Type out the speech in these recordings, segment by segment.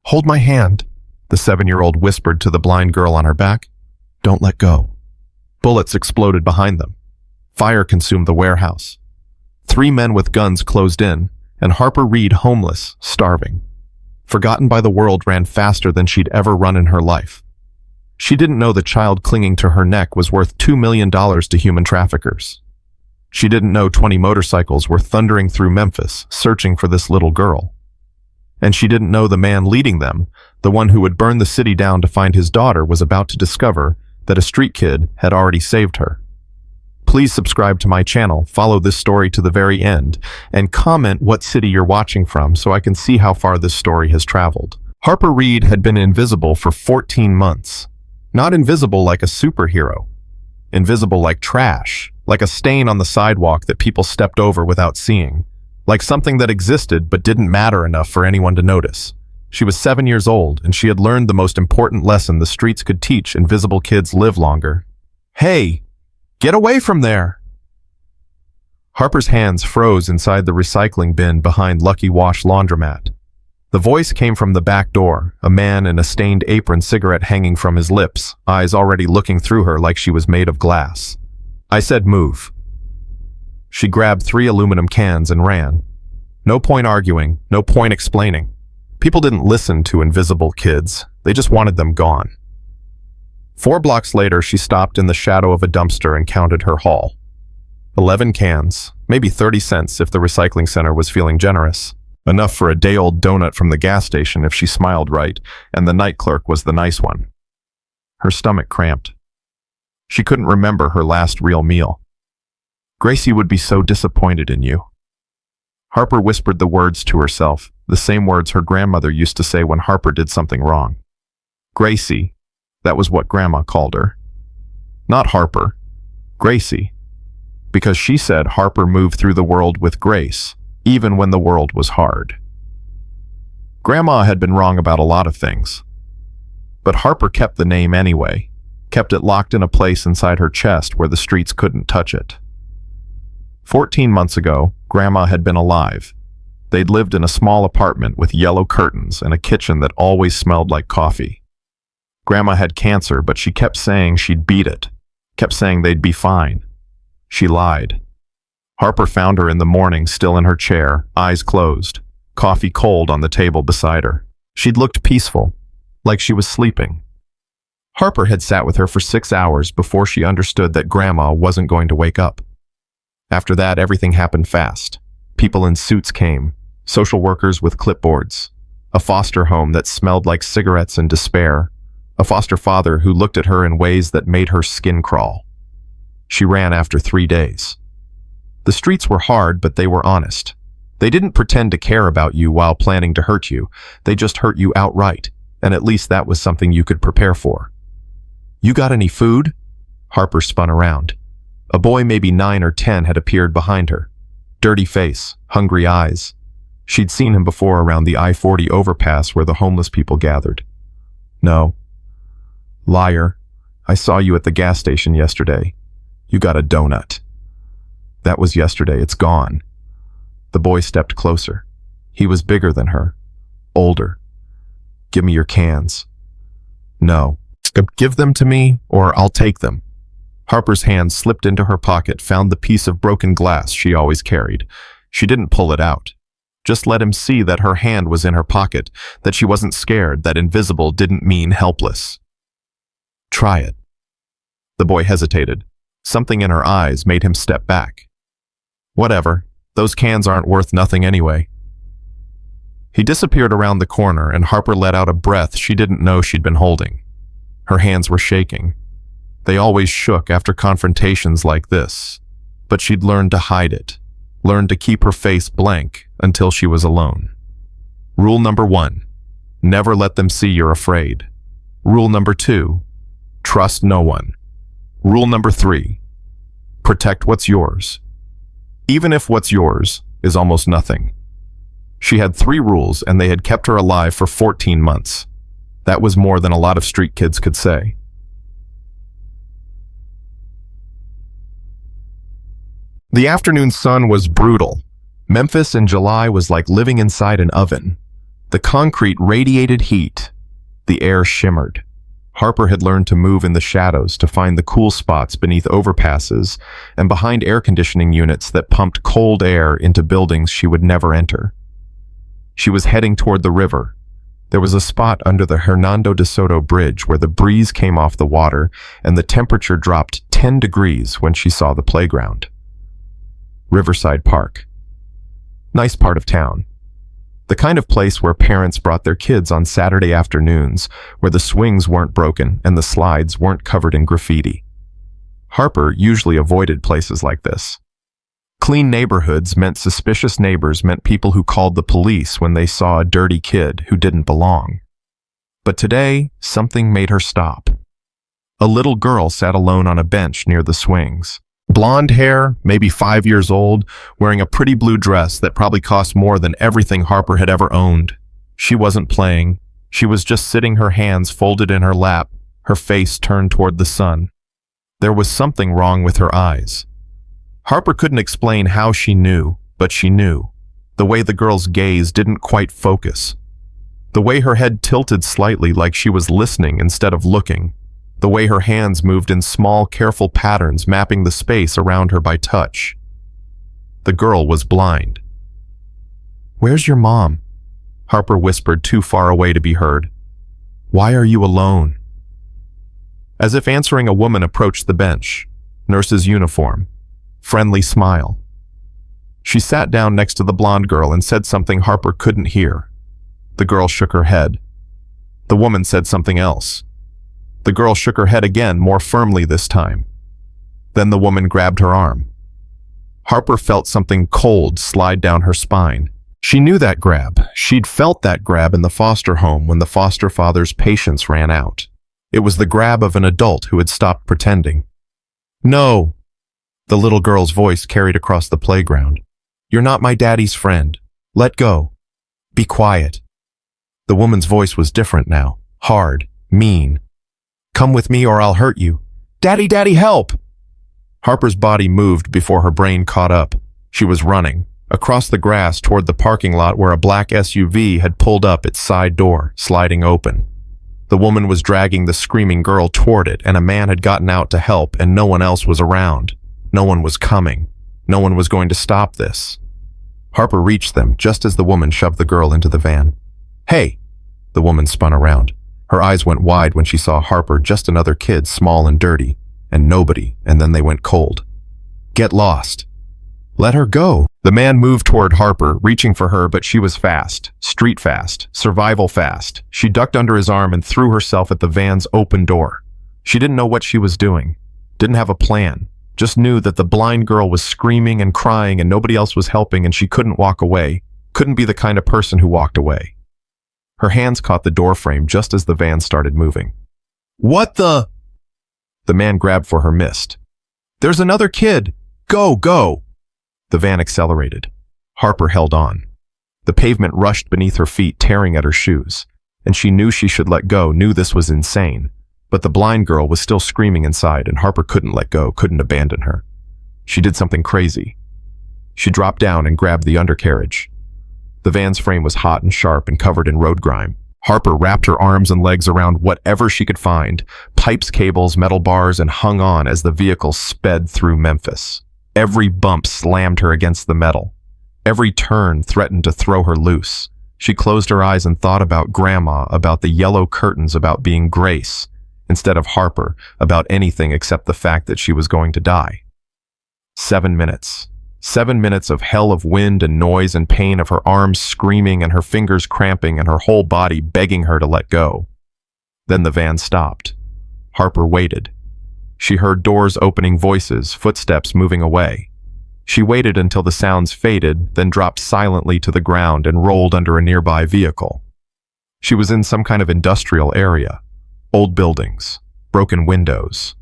"Hold my hand," the 7-year-old whispered to the blind girl on her back. "Don't let go." Bullets exploded behind them. Fire consumed the warehouse. 3 men with guns closed in, and Harper Reed, homeless, starving. Forgotten by the world, ran faster than she'd ever run in her life. She didn't know the child clinging to her neck was worth $2 million to human traffickers. She didn't know 20 motorcycles were thundering through Memphis, searching for this little girl. And she didn't know the man leading them, the one who would burn the city down to find his daughter, was about to discover that a street kid had already saved her. Please subscribe to my channel, follow this story to the very end, and comment what city you're watching from so I can see how far this story has traveled. Harper Reed had been invisible for 14 months. Not invisible like a superhero. Invisible like trash, like a stain on the sidewalk that people stepped over without seeing. Like something that existed but didn't matter enough for anyone to notice. She was 7 years old, and she had learned the most important lesson the streets could teach invisible kids: live longer. "Hey! Get away from there!" Harper's hands froze inside the recycling bin behind Lucky Wash laundromat. The voice came from the back door, a man in a stained apron, cigarette hanging from his lips, eyes already looking through her like she was made of glass. "I said move." She grabbed 3 aluminum cans and ran. No point arguing, no point explaining. People didn't listen to invisible kids, they just wanted them gone. 4 blocks later, she stopped in the shadow of a dumpster and counted her haul. 11 cans, maybe 30 cents if the recycling center was feeling generous. Enough for a day-old donut from the gas station if she smiled right, and the night clerk was the nice one. Her stomach cramped. She couldn't remember her last real meal. "Gracie would be so disappointed in you." Harper whispered the words to herself, the same words her grandmother used to say when Harper did something wrong. Gracie, that was what Grandma called her. Not Harper, Gracie. Because she said Harper moved through the world with grace, even when the world was hard. Grandma had been wrong about a lot of things. But Harper kept the name anyway, kept it locked in a place inside her chest where the streets couldn't touch it. 14 months ago, Grandma had been alive. They'd lived in a small apartment with yellow curtains and a kitchen that always smelled like coffee. Grandma had cancer, but she kept saying she'd beat it, kept saying they'd be fine. She lied. Harper found her in the morning, still in her chair, eyes closed, coffee cold on the table beside her. She'd looked peaceful, like she was sleeping. Harper had sat with her for 6 hours before she understood that Grandma wasn't going to wake up. After that, everything happened fast. People in suits came, social workers with clipboards, a foster home that smelled like cigarettes and despair, a foster father who looked at her in ways that made her skin crawl. She ran after 3 days. The streets were hard, but they were honest. They didn't pretend to care about you while planning to hurt you. They just hurt you outright, and at least that was something you could prepare for. "You got any food?" Harper spun around. A boy, maybe 9 or 10, had appeared behind her. Dirty face, hungry eyes. She'd seen him before around the I-40 overpass where the homeless people gathered. "No." "Liar. I saw you at the gas station yesterday. You got a donut." "That was yesterday. It's gone." The boy stepped closer. He was bigger than her, older. "Give me your cans." "No." "Give them to me, or I'll take them." Harper's hand slipped into her pocket, found the piece of broken glass she always carried. She didn't pull it out. Just let him see that her hand was in her pocket, that she wasn't scared, that invisible didn't mean helpless. "Try it." The boy hesitated. Something in her eyes made him step back. "Whatever. Those cans aren't worth nothing anyway." He disappeared around the corner, and Harper let out a breath she didn't know she'd been holding. Her hands were shaking. They always shook after confrontations like this, but she'd learned to hide it, learned to keep her face blank until she was alone. Rule number 1, never let them see you're afraid. Rule number 2, trust no one. Rule number 3, protect what's yours, even if what's yours is almost nothing. She had 3 rules, and they had kept her alive for 14 months. That was more than a lot of street kids could say. The afternoon sun was brutal. Memphis in July was like living inside an oven. The concrete radiated heat. The air shimmered. Harper had learned to move in the shadows to find the cool spots beneath overpasses and behind air conditioning units that pumped cold air into buildings she would never enter. She was heading toward the river. There was a spot under the Hernando de Soto Bridge where the breeze came off the water and the temperature dropped 10 degrees when she saw the playground. Riverside Park. Nice part of town. The kind of place where parents brought their kids on Saturday afternoons, where the swings weren't broken and the slides weren't covered in graffiti. Harper usually avoided places like this. Clean neighborhoods meant suspicious neighbors meant people who called the police when they saw a dirty kid who didn't belong. But today, something made her stop. A little girl sat alone on a bench near the swings. Blonde hair, maybe 5 years old, wearing a pretty blue dress that probably cost more than everything Harper had ever owned. She wasn't playing. She was just sitting, her hands folded in her lap, her face turned toward the sun. There was something wrong with her eyes. Harper couldn't explain how she knew, but she knew. The way the girl's gaze didn't quite focus. The way her head tilted slightly like she was listening instead of looking. The way her hands moved in small, careful patterns mapping the space around her by touch. The girl was blind. "Where's your mom?" Harper whispered too far away to be heard. "Why are you alone?" As if answering, a woman approached the bench. Nurse's uniform. Friendly smile. She sat down next to the blonde girl and said something Harper couldn't hear. The girl shook her head. The woman said something else. The girl shook her head again, more firmly this time. Then the woman grabbed her arm. Harper felt something cold slide down her spine. She knew that grab. She'd felt that grab in the foster home when the foster father's patience ran out. It was the grab of an adult who had stopped pretending. "No!" The little girl's voice carried across the playground. "You're not my daddy's friend. Let go. Be quiet." The woman's voice was different now. Hard. Mean. "Come with me or I'll hurt you." "Daddy, Daddy, help!" Harper's body moved before her brain caught up. She was running, across the grass toward the parking lot where a black SUV had pulled up, its side door sliding open. The woman was dragging the screaming girl toward it, and a man had gotten out to help, and no one else was around. No one was coming. No one was going to stop this. Harper reached them just as the woman shoved the girl into the van. "Hey!" The woman spun around. Her eyes went wide when she saw Harper, just another kid, small and dirty, and nobody, and then they went cold. "Get lost." "Let her go." The man moved toward Harper, reaching for her, but she was fast, street fast, survival fast. She ducked under his arm and threw herself at the van's open door. She didn't know what she was doing, didn't have a plan, just knew that the blind girl was screaming and crying and nobody else was helping, and she couldn't walk away, couldn't be the kind of person who walked away. Her hands caught the doorframe just as the van started moving. "What the?" The man grabbed for her, missed. "There's another kid! Go, go!" The van accelerated. Harper held on. The pavement rushed beneath her feet, tearing at her shoes. And she knew she should let go, knew this was insane. But the blind girl was still screaming inside, and Harper couldn't let go, couldn't abandon her. She did something crazy. She dropped down and grabbed the undercarriage. The van's frame was hot and sharp and covered in road grime. Harper wrapped her arms and legs around whatever she could find, pipes, cables, metal bars, and hung on as the vehicle sped through Memphis. Every bump slammed her against the metal. Every turn threatened to throw her loose. She closed her eyes and thought about Grandma, about the yellow curtains, about being Grace, instead of Harper, about anything except the fact that she was going to die. 7 minutes. 7 minutes of hell of wind and noise and pain, of her arms screaming and her fingers cramping and her whole body begging her to let go. Then the van stopped. Harper waited. She heard doors opening, voices, footsteps moving away. She waited until the sounds faded, then dropped silently to the ground and rolled under a nearby vehicle. She was in some kind of industrial area. Old buildings, broken windows.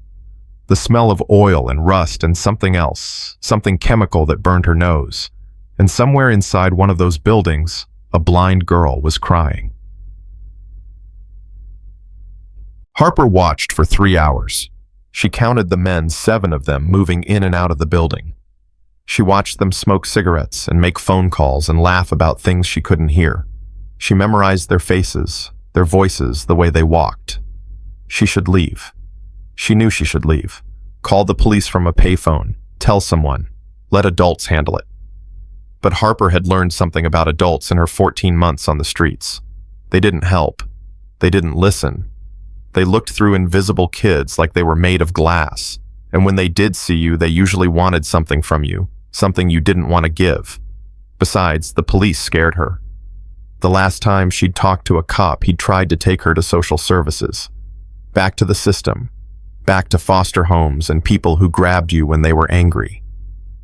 The smell of oil and rust and something else, something chemical that burned her nose. And somewhere inside one of those buildings, a blind girl was crying. Harper watched for 3 hours. She counted the men, 7 of them, moving in and out of the building. She watched them smoke cigarettes and make phone calls and laugh about things she couldn't hear. She memorized their faces, their voices, the way they walked. She should leave. She knew she should leave. Call the police from a payphone. Tell someone. Let adults handle it. But Harper had learned something about adults in her 14 months on the streets. They didn't help. They didn't listen. They looked through invisible kids like they were made of glass. And when they did see you, they usually wanted something from you, something you didn't want to give. Besides, the police scared her. The last time she'd talked to a cop, he'd tried to take her to social services. Back to the system. Back to foster homes and people who grabbed you when they were angry.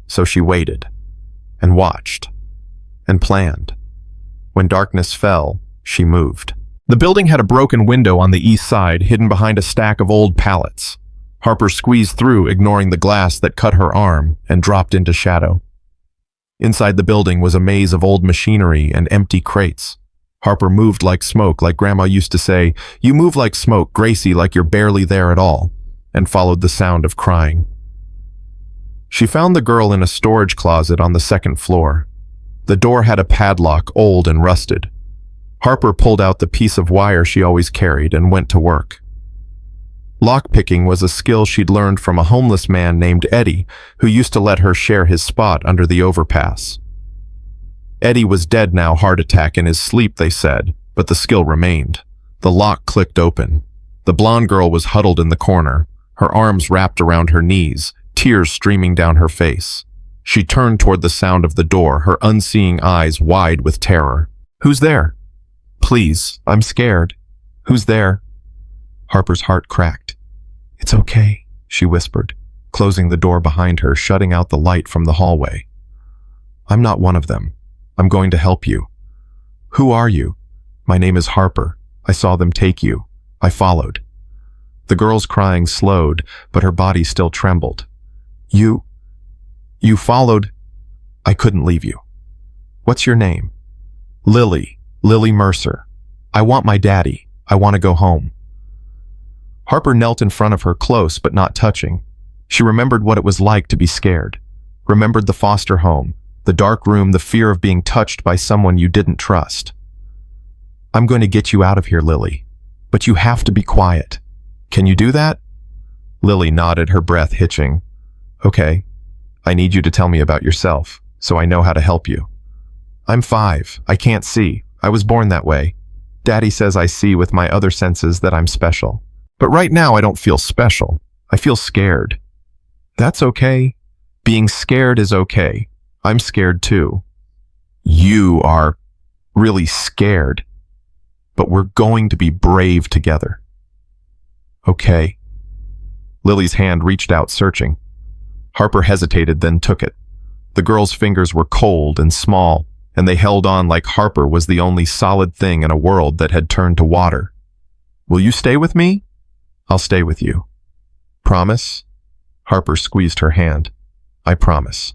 So she waited. And watched. And planned. When darkness fell, she moved. The building had a broken window on the east side, hidden behind a stack of old pallets. Harper squeezed through, ignoring the glass that cut her arm, and dropped into shadow. Inside the building was a maze of old machinery and empty crates. Harper moved like smoke, like Grandma used to say, "You move like smoke, Gracie, like you're barely there at all," and followed the sound of crying. She found the girl in a storage closet on the second floor. The door had a padlock, old and rusted. Harper pulled out the piece of wire she always carried and went to work. Lockpicking was a skill she'd learned from a homeless man named Eddie, who used to let her share his spot under the overpass. Eddie was dead now, heart attack in his sleep, they said, but the skill remained. The lock clicked open. The blonde girl was huddled in the corner, her arms wrapped around her knees, tears streaming down her face. She turned toward the sound of the door, her unseeing eyes wide with terror. "Who's there? Please, I'm scared. Who's there?" Harper's heart cracked. "It's okay," she whispered, closing the door behind her, shutting out the light from the hallway. "I'm not one of them. I'm going to help you." "Who are you?" "My name is Harper. I saw them take you. I followed." The girl's crying slowed, but her body still trembled. You followed?" "I couldn't leave you." "What's your name?" "Lily Mercer. I want my daddy. I want to go home." Harper knelt in front of her, close but not touching. She remembered what it was like to be scared. Remembered the foster home, the dark room, the fear of being touched by someone you didn't trust. "I'm going to get you out of here, Lily. But you have to be quiet. Can you do that?" Lily nodded, her breath hitching. "Okay. I need you to tell me about yourself, so I know how to help you." "I'm 5. I can't see. I was born that way. Daddy says I see with my other senses that I'm special. But right now I don't feel special. I feel scared." "That's okay. Being scared is okay. I'm scared too." "You are really scared. But we're going to be brave together." "Okay." Lily's hand reached out, searching. Harper hesitated, then took it. The girl's fingers were cold and small, and they held on like Harper was the only solid thing in a world that had turned to water. "Will you stay with me?" "I'll stay with you." "Promise?" Harper squeezed her hand. "I promise."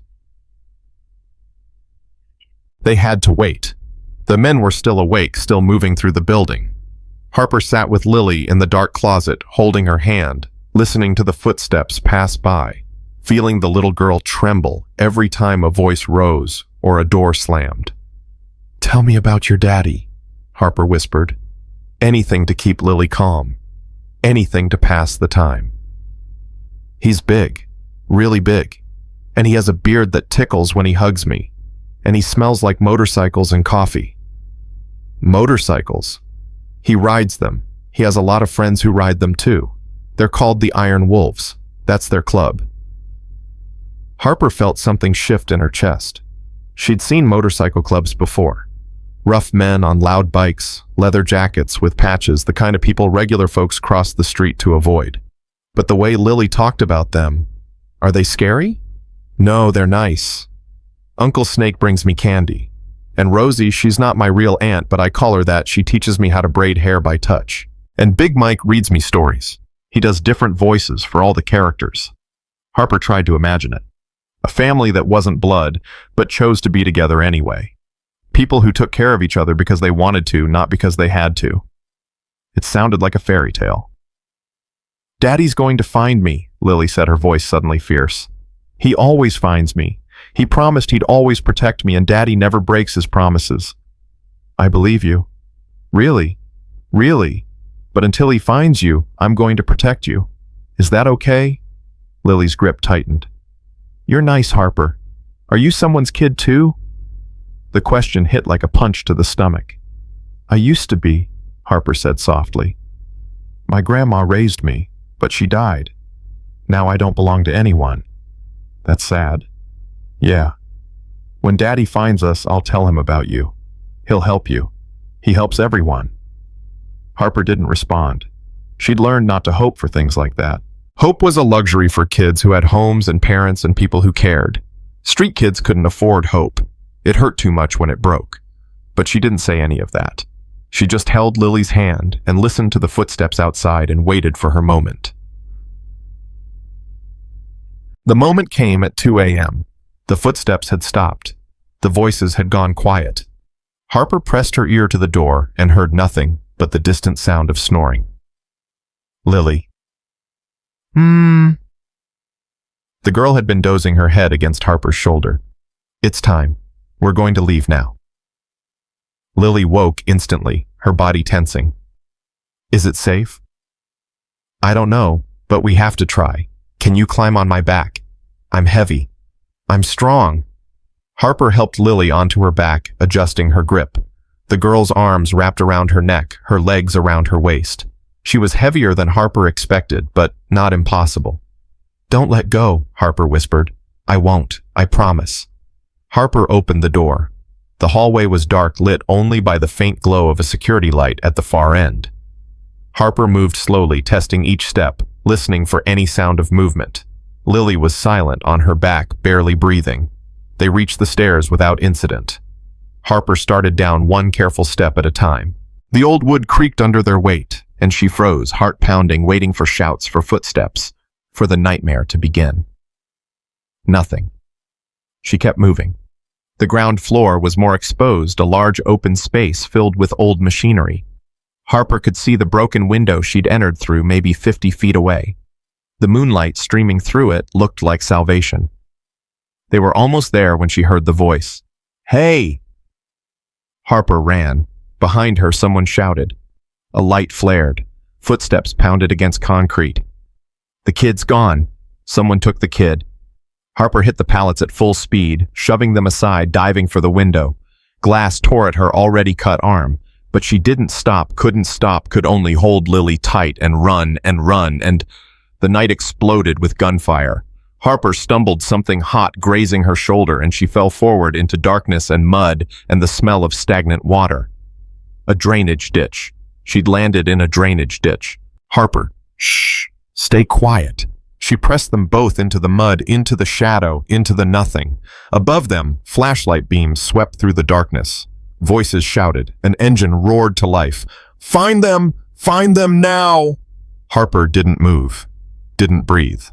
They had to wait. The men were still awake, still moving through the building. Harper sat with Lily in the dark closet, holding her hand, listening to the footsteps pass by, feeling the little girl tremble every time a voice rose or a door slammed. "Tell me about your daddy," Harper whispered. Anything to keep Lily calm. Anything to pass the time. "He's big, really big, and he has a beard that tickles when he hugs me, and he smells like motorcycles and coffee." "Motorcycles?" "He rides them. He has a lot of friends who ride them too. They're called the Iron Wolves. That's their club." Harper felt something shift in her chest. She'd seen motorcycle clubs before. Rough men on loud bikes, leather jackets with patches, the kind of people regular folks crossed the street to avoid. But the way Lily talked about them, are they scary? "No, they're nice. Uncle Snake brings me candy. And Rosie, she's not my real aunt, but I call her that. She teaches me how to braid hair by touch. And Big Mike reads me stories. He does different voices for all the characters." Harper tried to imagine it. A family that wasn't blood, but chose to be together anyway. People who took care of each other because they wanted to, not because they had to. It sounded like a fairy tale. "Daddy's going to find me," Lily said, her voice suddenly fierce. "He always finds me. He promised he'd always protect me, and Daddy never breaks his promises." I believe you. Really? Really? But until he finds you, I'm going to protect you. Is that okay? Lily's grip tightened. You're nice, Harper. Are you someone's kid too? The question hit like a punch to the stomach. I used to be, Harper said softly. My grandma raised me, but she died. Now I don't belong to anyone. That's sad. Yeah. When Daddy finds us, I'll tell him about you. He'll help you. He helps everyone. Harper didn't respond. She'd learned not to hope for things like that. Hope was a luxury for kids who had homes and parents and people who cared. Street kids couldn't afford hope. It hurt too much when it broke. But she didn't say any of that. She just held Lily's hand and listened to the footsteps outside and waited for her moment. The moment came at 2 a.m. The footsteps had stopped. The voices had gone quiet. Harper pressed her ear to the door and heard nothing but the distant sound of snoring. Lily. The girl had been dozing her head against Harper's shoulder. It's time. We're going to leave now. Lily woke instantly, her body tensing. Is it safe? I don't know, but we have to try. Can you climb on my back? I'm heavy. I'm strong. Harper helped Lily onto her back, adjusting her grip. The girl's arms wrapped around her neck, her legs around her waist. She was heavier than Harper expected, but not impossible. Don't let go, Harper whispered. I won't, I promise. Harper opened the door. The hallway was dark, lit only by the faint glow of a security light at the far end. Harper moved slowly, testing each step, listening for any sound of movement. Lily was silent on her back, barely breathing. They reached the stairs without incident. Harper started down one careful step at a time. The old wood creaked under their weight, and she froze, heart pounding, waiting for shouts, for footsteps, for the nightmare to begin. Nothing. She kept moving. The ground floor was more exposed, a large open space filled with old machinery. Harper could see the broken window she'd entered through maybe 50 feet away. The moonlight streaming through it looked like salvation. They were almost there when she heard the voice. Hey! Harper ran. Behind her, someone shouted. A light flared. Footsteps pounded against concrete. The kid's gone. Someone took the kid. Harper hit the pallets at full speed, shoving them aside, diving for the window. Glass tore at her already cut arm, but she didn't stop, couldn't stop, could only hold Lily tight and run, and the night exploded with gunfire. Harper stumbled, something hot grazing her shoulder, and she fell forward into darkness and mud and the smell of stagnant water. A drainage ditch. She'd landed in a drainage ditch. Harper, shh, stay quiet. She pressed them both into the mud, into the shadow, into the nothing. Above them, flashlight beams swept through the darkness. Voices shouted. An engine roared to life. Find them! Find them now! Harper didn't move, didn't breathe.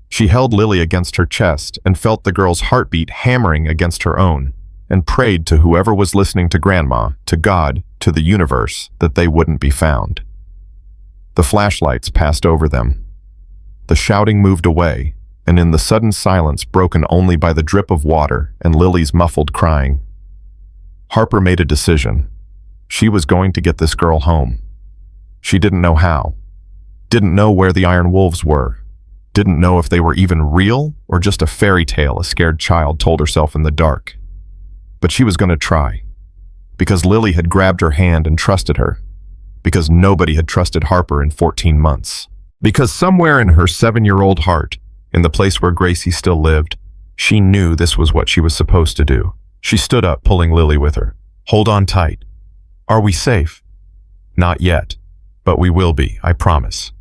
She held Lily against her chest and felt the girl's heartbeat hammering against her own, and prayed to whoever was listening to Grandma, to God, to the universe, that they wouldn't be found. The flashlights passed over them. The shouting moved away, and in the sudden silence broken only by the drip of water and Lily's muffled crying, Harper made a decision. She was going to get this girl home. She didn't know how. Didn't know where the Iron Wolves were. Didn't know if they were even real or just a fairy tale a scared child told herself in the dark. But she was going to try. Because Lily had grabbed her hand and trusted her. Because nobody had trusted Harper in 14 months. Because somewhere in her 7-year-old heart, in the place where Gracie still lived, she knew this was what she was supposed to do. She stood up, pulling Lily with her. Hold on tight. Are we safe? Not yet, but we will be, I promise.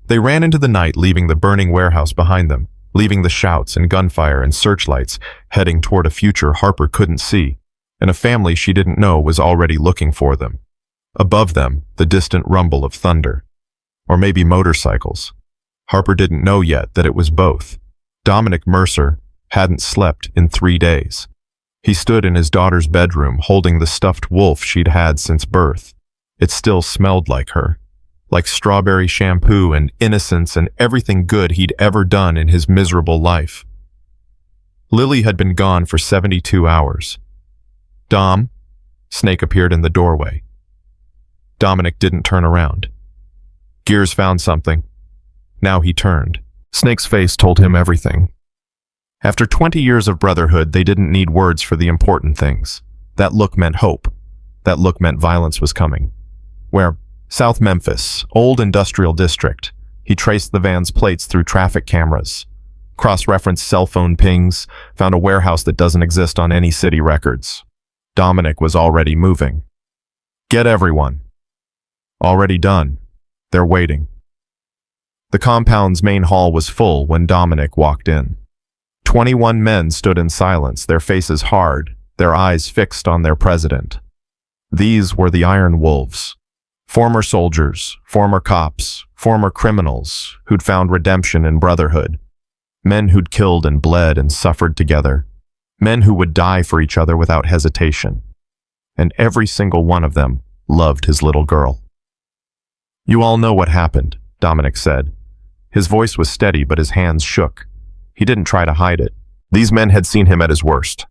They ran into the night, leaving the burning warehouse behind them, leaving the shouts and gunfire and searchlights, heading toward a future Harper couldn't see, and a family she didn't know was already looking for them. Above them, the distant rumble of thunder. Or maybe motorcycles. Harper didn't know yet that it was both. Dominic Mercer hadn't slept in 3 days. He stood in his daughter's bedroom holding the stuffed wolf she'd had since birth. It still smelled like her. Like strawberry shampoo and innocence and everything good he'd ever done in his miserable life. Lily had been gone for 72 hours. Dom, Snake appeared in the doorway. Dominic didn't turn around. Gears found something. Now he turned. Snake's face told him everything. After 20 years of brotherhood, they didn't need words for the important things. That look meant hope. That look meant violence was coming. Where? South Memphis, old industrial district. He traced the van's plates through traffic cameras. Cross-referenced cell phone pings, found a warehouse that doesn't exist on any city records. Dominic was already moving. Get everyone. Already done. They're waiting. The compound's main hall was full when Dominic walked in. 21 men stood in silence, their faces hard, their eyes fixed on their president. These were the Iron Wolves. Former soldiers, former cops, former criminals who'd found redemption in brotherhood. Men who'd killed and bled and suffered together. Men who would die for each other without hesitation. And every single one of them loved his little girl. You all know what happened, Dominic said. His voice was steady, but his hands shook. He didn't try to hide it. These men had seen him at his worst.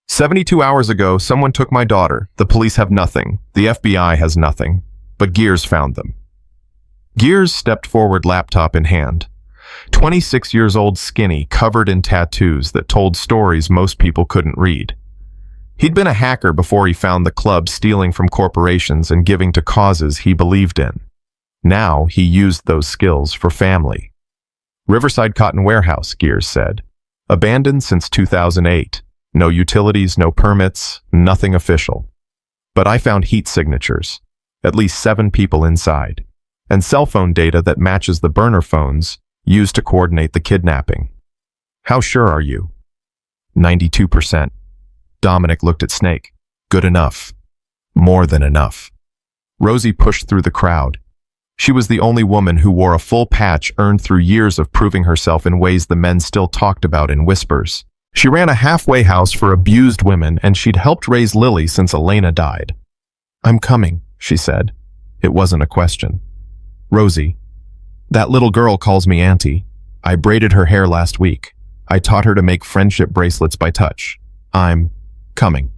72 hours ago, someone took my daughter. The police have nothing. The FBI has nothing. But Gears found them. Gears stepped forward, laptop in hand. 26 years old, skinny, covered in tattoos that told stories most people couldn't read. He'd been a hacker before he found the club, stealing from corporations and giving to causes he believed in. Now he used those skills for family. Riverside Cotton Warehouse, Gears said. Abandoned since 2008. No utilities, no permits, nothing official. But I found heat signatures. At least 7 people inside. And cell phone data that matches the burner phones used to coordinate the kidnapping. How sure are you? 92%. Dominic looked at Snake. Good enough. More than enough. Rosie pushed through the crowd. She was the only woman who wore a full patch earned through years of proving herself in ways the men still talked about in whispers. She ran a halfway house for abused women, and she'd helped raise Lily since Elena died. I'm coming, she said. It wasn't a question. Rosie. That little girl calls me Auntie. I braided her hair last week. I taught her to make friendship bracelets by touch. I'm coming.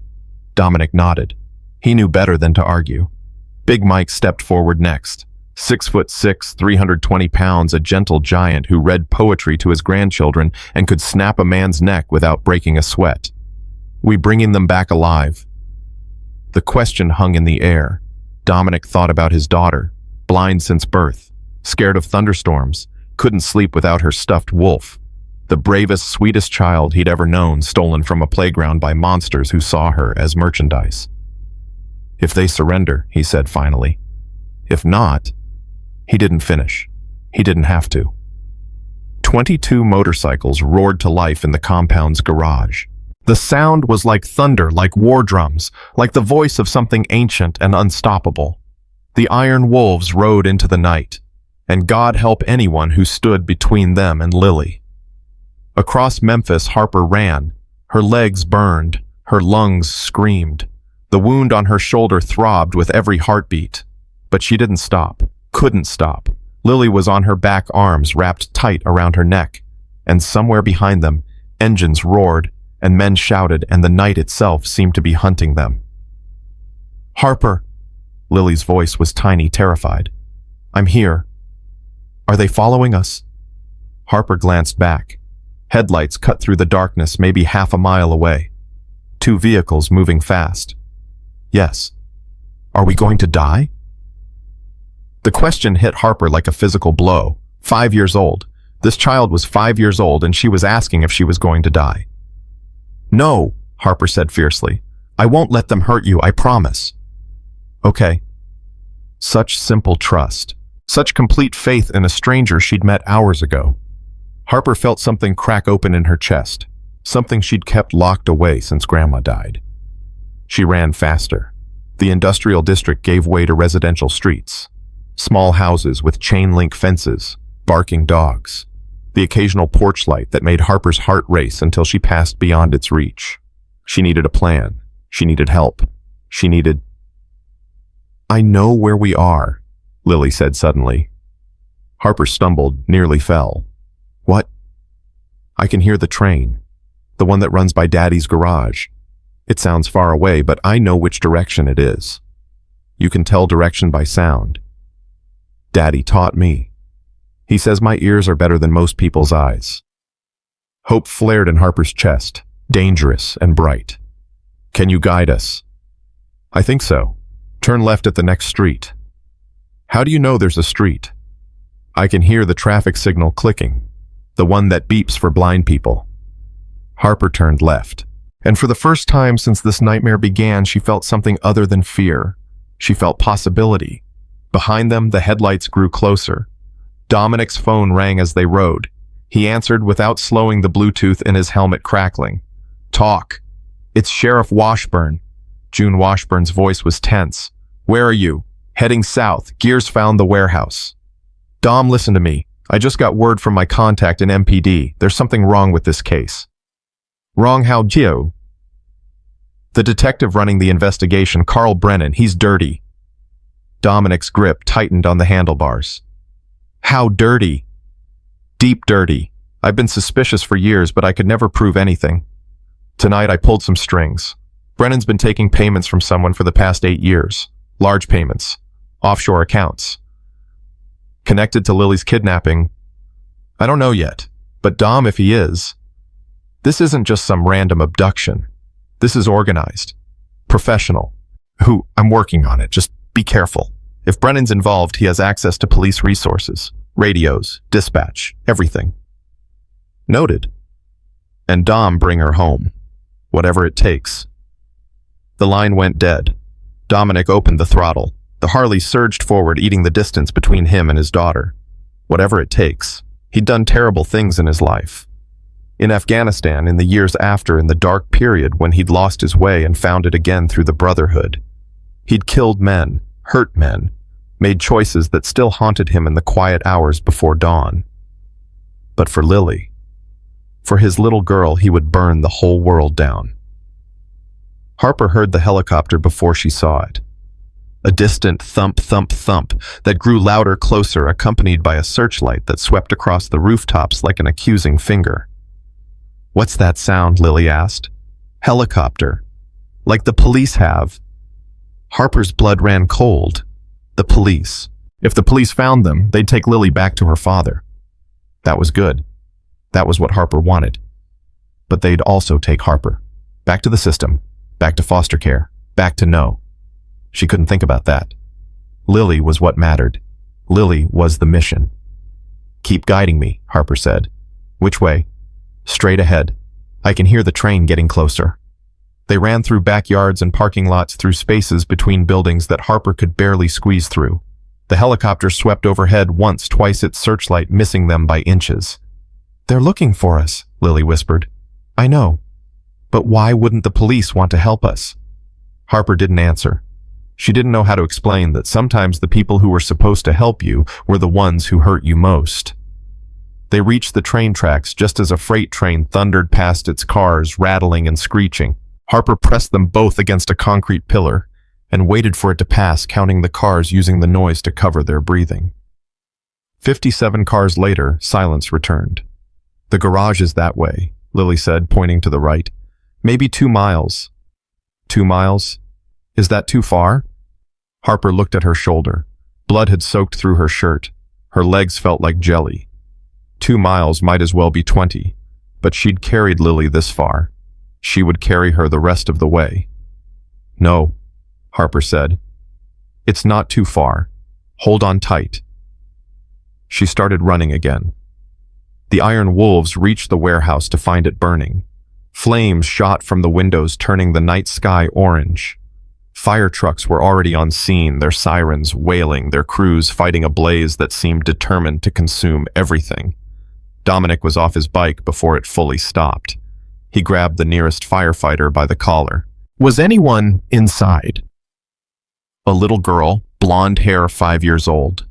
Dominic nodded. He knew better than to argue. Big Mike stepped forward next. 6'6", 320 pounds, a gentle giant who read poetry to his grandchildren and could snap a man's neck without breaking a sweat. We bringing them back alive? The question hung in the air. Dominic thought about his daughter, blind since birth, scared of thunderstorms, couldn't sleep without her stuffed wolf. The bravest, sweetest child he'd ever known, stolen from a playground by monsters who saw her as merchandise. If they surrender, he said finally. If not, he didn't finish. He didn't have to. 22 motorcycles roared to life in the compound's garage. The sound was like thunder, like war drums, like the voice of something ancient and unstoppable. The Iron Wolves rode into the night, and God help anyone who stood between them and Lily. Across Memphis, Harper ran. Her legs burned, her lungs screamed. The wound on her shoulder throbbed with every heartbeat. But she didn't stop, couldn't stop. Lily was on her back, arms wrapped tight around her neck, and somewhere behind them, engines roared, and men shouted, and the night itself seemed to be hunting them. Harper! Lily's voice was tiny, terrified. I'm here. Are they following us? Harper glanced back. Headlights cut through the darkness maybe half a mile away. 2 vehicles moving fast. Yes. Are we going to die? The question hit Harper like a physical blow. 5 years old. This child was 5 years old, and she was asking if she was going to die. No, Harper said fiercely. I won't let them hurt you, I promise. Okay. Such simple trust. Such complete faith in a stranger she'd met hours ago. Harper felt something crack open in her chest, something she'd kept locked away since Grandma died. She ran faster. The industrial district gave way to residential streets. Small houses with chain-link fences, barking dogs. The occasional porch light that made Harper's heart race until she passed beyond its reach. She needed a plan. She needed help. She needed... I know where we are, Lily said suddenly. Harper stumbled, nearly fell. What? I can hear the train. The one that runs by Daddy's garage. It sounds far away, but I know which direction it is. You can tell direction by sound. Daddy taught me. He says my ears are better than most people's eyes. Hope flared in Harper's chest, dangerous and bright. Can you guide us? I think so. Turn left at the next street. How do you know there's a street? I can hear the traffic signal clicking, the one that beeps for blind people. Harper turned left, and for the first time since this nightmare began, she felt something other than fear. She felt possibility. Behind them, the headlights grew closer. Dominic's phone rang as they rode. He answered without slowing, the Bluetooth in his helmet crackling. Talk. It's Sheriff Washburn. June Washburn's voice was tense. Where are you? Heading south. Gears found the warehouse. Dom, listen to me. I just got word from my contact in MPD. There's something wrong with this case. Wrong how, Gio? The detective running the investigation, Carl Brennan, he's dirty. Dominic's grip tightened on the handlebars. How dirty? Deep dirty. I've been suspicious for years, but I could never prove anything. Tonight I pulled some strings. Brennan's been taking payments from someone for the past 8 years. Large payments. Offshore accounts. Connected to Lily's kidnapping? I don't know yet, but Dom, if he is, this isn't just some random abduction. This is organized. Professional. I'm working on it. Just be careful. If Brennan's involved, he has access to police resources, radios, dispatch, everything. Noted. And Dom, bring her home. Whatever it takes. The line went dead. Dominic opened the throttle. The Harley surged forward, eating the distance between him and his daughter. Whatever it takes. He'd done terrible things in his life. In Afghanistan, in the years after, in the dark period when he'd lost his way and found it again through the brotherhood. He'd killed men, hurt men, made choices that still haunted him in the quiet hours before dawn. But for Lily, for his little girl, he would burn the whole world down. Harper heard the helicopter before she saw it. A distant thump, thump, thump that grew louder, closer, accompanied by a searchlight that swept across the rooftops like an accusing finger. What's that sound? Lily asked. Helicopter. Like the police have. Harper's blood ran cold. The police. If the police found them, they'd take Lily back to her father. That was good. That was what Harper wanted. But they'd also take Harper. Back to the system. Back to foster care. Back to no. She couldn't think about that. Lily was what mattered. Lily was the mission. Keep guiding me, Harper said. Which way? Straight ahead. I can hear the train getting closer. They ran through backyards and parking lots, through spaces between buildings that Harper could barely squeeze through. The helicopter swept overhead once, twice its searchlight missing them by inches. They're looking for us, Lily whispered. I know. But why wouldn't the police want to help us? Harper didn't answer. She didn't know how to explain that sometimes the people who were supposed to help you were the ones who hurt you most. They reached the train tracks just as a freight train thundered past its cars, rattling and screeching. Harper pressed them both against a concrete pillar and waited for it to pass, counting the cars, using the noise to cover their breathing. 57 cars later, silence returned. The garage is that way, Lily said, pointing to the right. Maybe 2 miles. 2 miles? Is that too far? Harper looked at her shoulder. Blood had soaked through her shirt. Her legs felt like jelly. 2 miles might as well be 20, but she'd carried Lily this far. She would carry her the rest of the way. No, Harper said. It's not too far. Hold on tight. She started running again. The iron wolves reached the warehouse to find it burning. Flames shot from the windows, turning the night sky orange. Fire trucks were already on scene, their sirens wailing, their crews fighting a blaze that seemed determined to consume everything. Dominic was off his bike before it fully stopped. He grabbed the nearest firefighter by the collar. Was anyone inside? A little girl, blonde hair, 5 years old.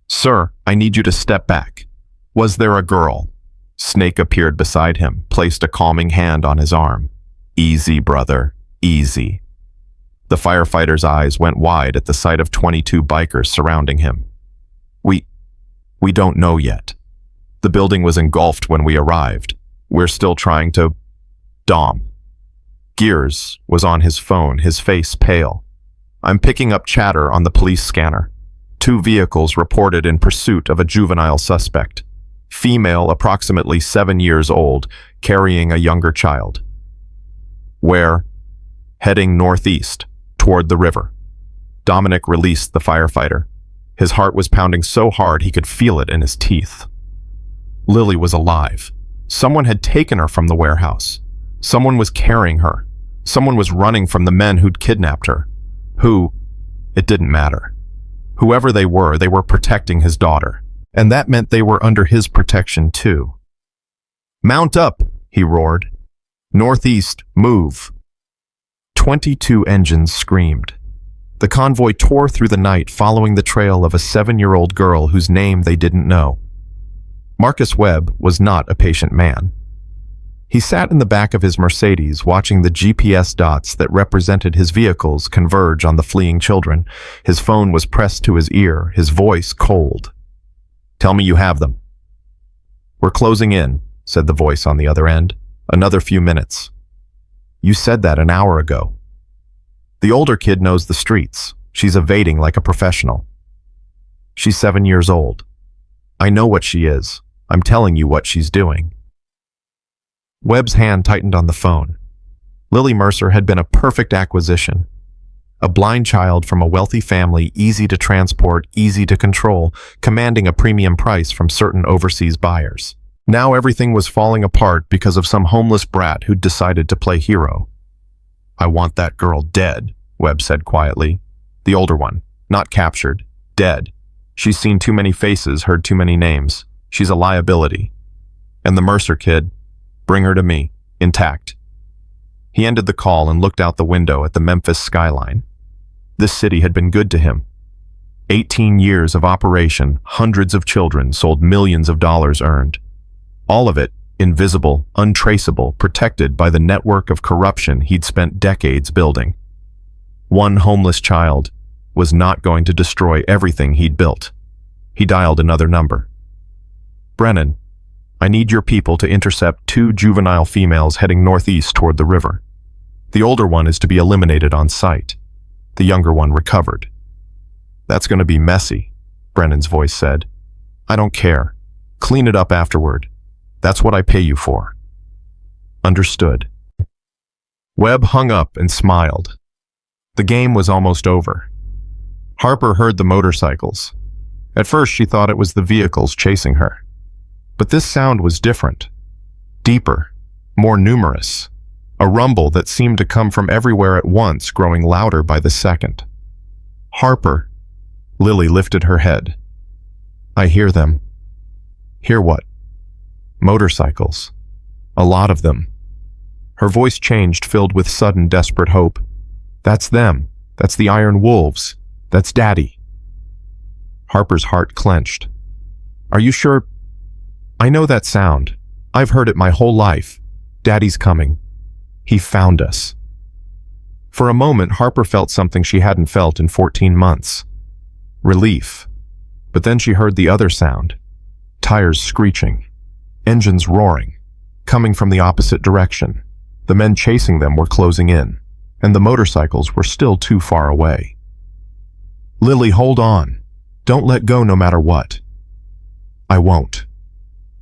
Sir, I need you to step back. Was there a girl? Snake appeared beside him, placed a calming hand on his arm. Easy, brother, easy. The firefighter's eyes went wide at the sight of 22 bikers surrounding him. We don't know yet. The building was engulfed when we arrived. We're still trying to... Dom. Gears was on his phone, his face pale. I'm picking up chatter on the police scanner. 2 vehicles reported in pursuit of a juvenile suspect. Female, approximately 7 years old, carrying a younger child. Where? Heading northeast, toward the river. Dominic released the firefighter. His heart was pounding so hard he could feel it in his teeth. Lily was alive. Someone had taken her from the warehouse. Someone was carrying her. Someone was running from the men who'd kidnapped her. Who? It didn't matter. Whoever they were protecting his daughter. And that meant they were under his protection too. "Mount up," he roared. "Northeast, move." 22 engines screamed. The convoy tore through the night, following the trail of a 7-year-old girl whose name they didn't know. Marcus Webb was not a patient man. He sat in the back of his Mercedes, watching the GPS dots that represented his vehicles converge on the fleeing children. His phone was pressed to his ear, his voice cold. "Tell me you have them." "We're closing in," said the voice on the other end. "Another few minutes." "You said that an hour ago." "The older kid knows the streets. She's evading like a professional." "She's 7 years old. I know what she is. I'm telling you what she's doing." Webb's hand tightened on the phone. Lily Mercer had been a perfect acquisition. A blind child from a wealthy family, easy to transport, easy to control, commanding a premium price from certain overseas buyers. Now everything was falling apart because of some homeless brat who'd decided to play hero. "I want that girl dead," Webb said quietly. "The older one, not captured, dead. She's seen too many faces, heard too many names. She's a liability. And the Mercer kid, bring her to me, intact." He ended the call and looked out the window at the Memphis skyline. This city had been good to him. 18 years of operation, hundreds of children, sold millions of dollars earned. All of it invisible, untraceable, protected by the network of corruption he'd spent decades building. One homeless child was not going to destroy everything he'd built. He dialed another number. "Brennan, I need your people to intercept 2 juvenile females heading northeast toward the river. The older one is to be eliminated on sight. The younger one recovered." "That's going to be messy," Brennan's voice said. "I don't care. Clean it up afterward. That's what I pay you for." "Understood." Webb hung up and smiled. The game was almost over. Harper heard the motorcycles. At first she thought it was the vehicles chasing her. But this sound was different. Deeper, more numerous. A rumble that seemed to come from everywhere at once, growing louder by the second. "Harper." Lily lifted her head. "I hear them." "Hear what?" "Motorcycles. A lot of them." Her voice changed, filled with sudden, desperate hope. "That's them. That's the Iron Wolves. That's Daddy." Harper's heart clenched. "Are you sure?" "I know that sound. I've heard it my whole life. Daddy's coming. He found us." For a moment, Harper felt something she hadn't felt in 14 months. Relief. But then she heard the other sound. Tires screeching. Engines roaring. Coming from the opposite direction. The men chasing them were closing in. And the motorcycles were still too far away. "Lily, hold on. Don't let go no matter what." "I won't."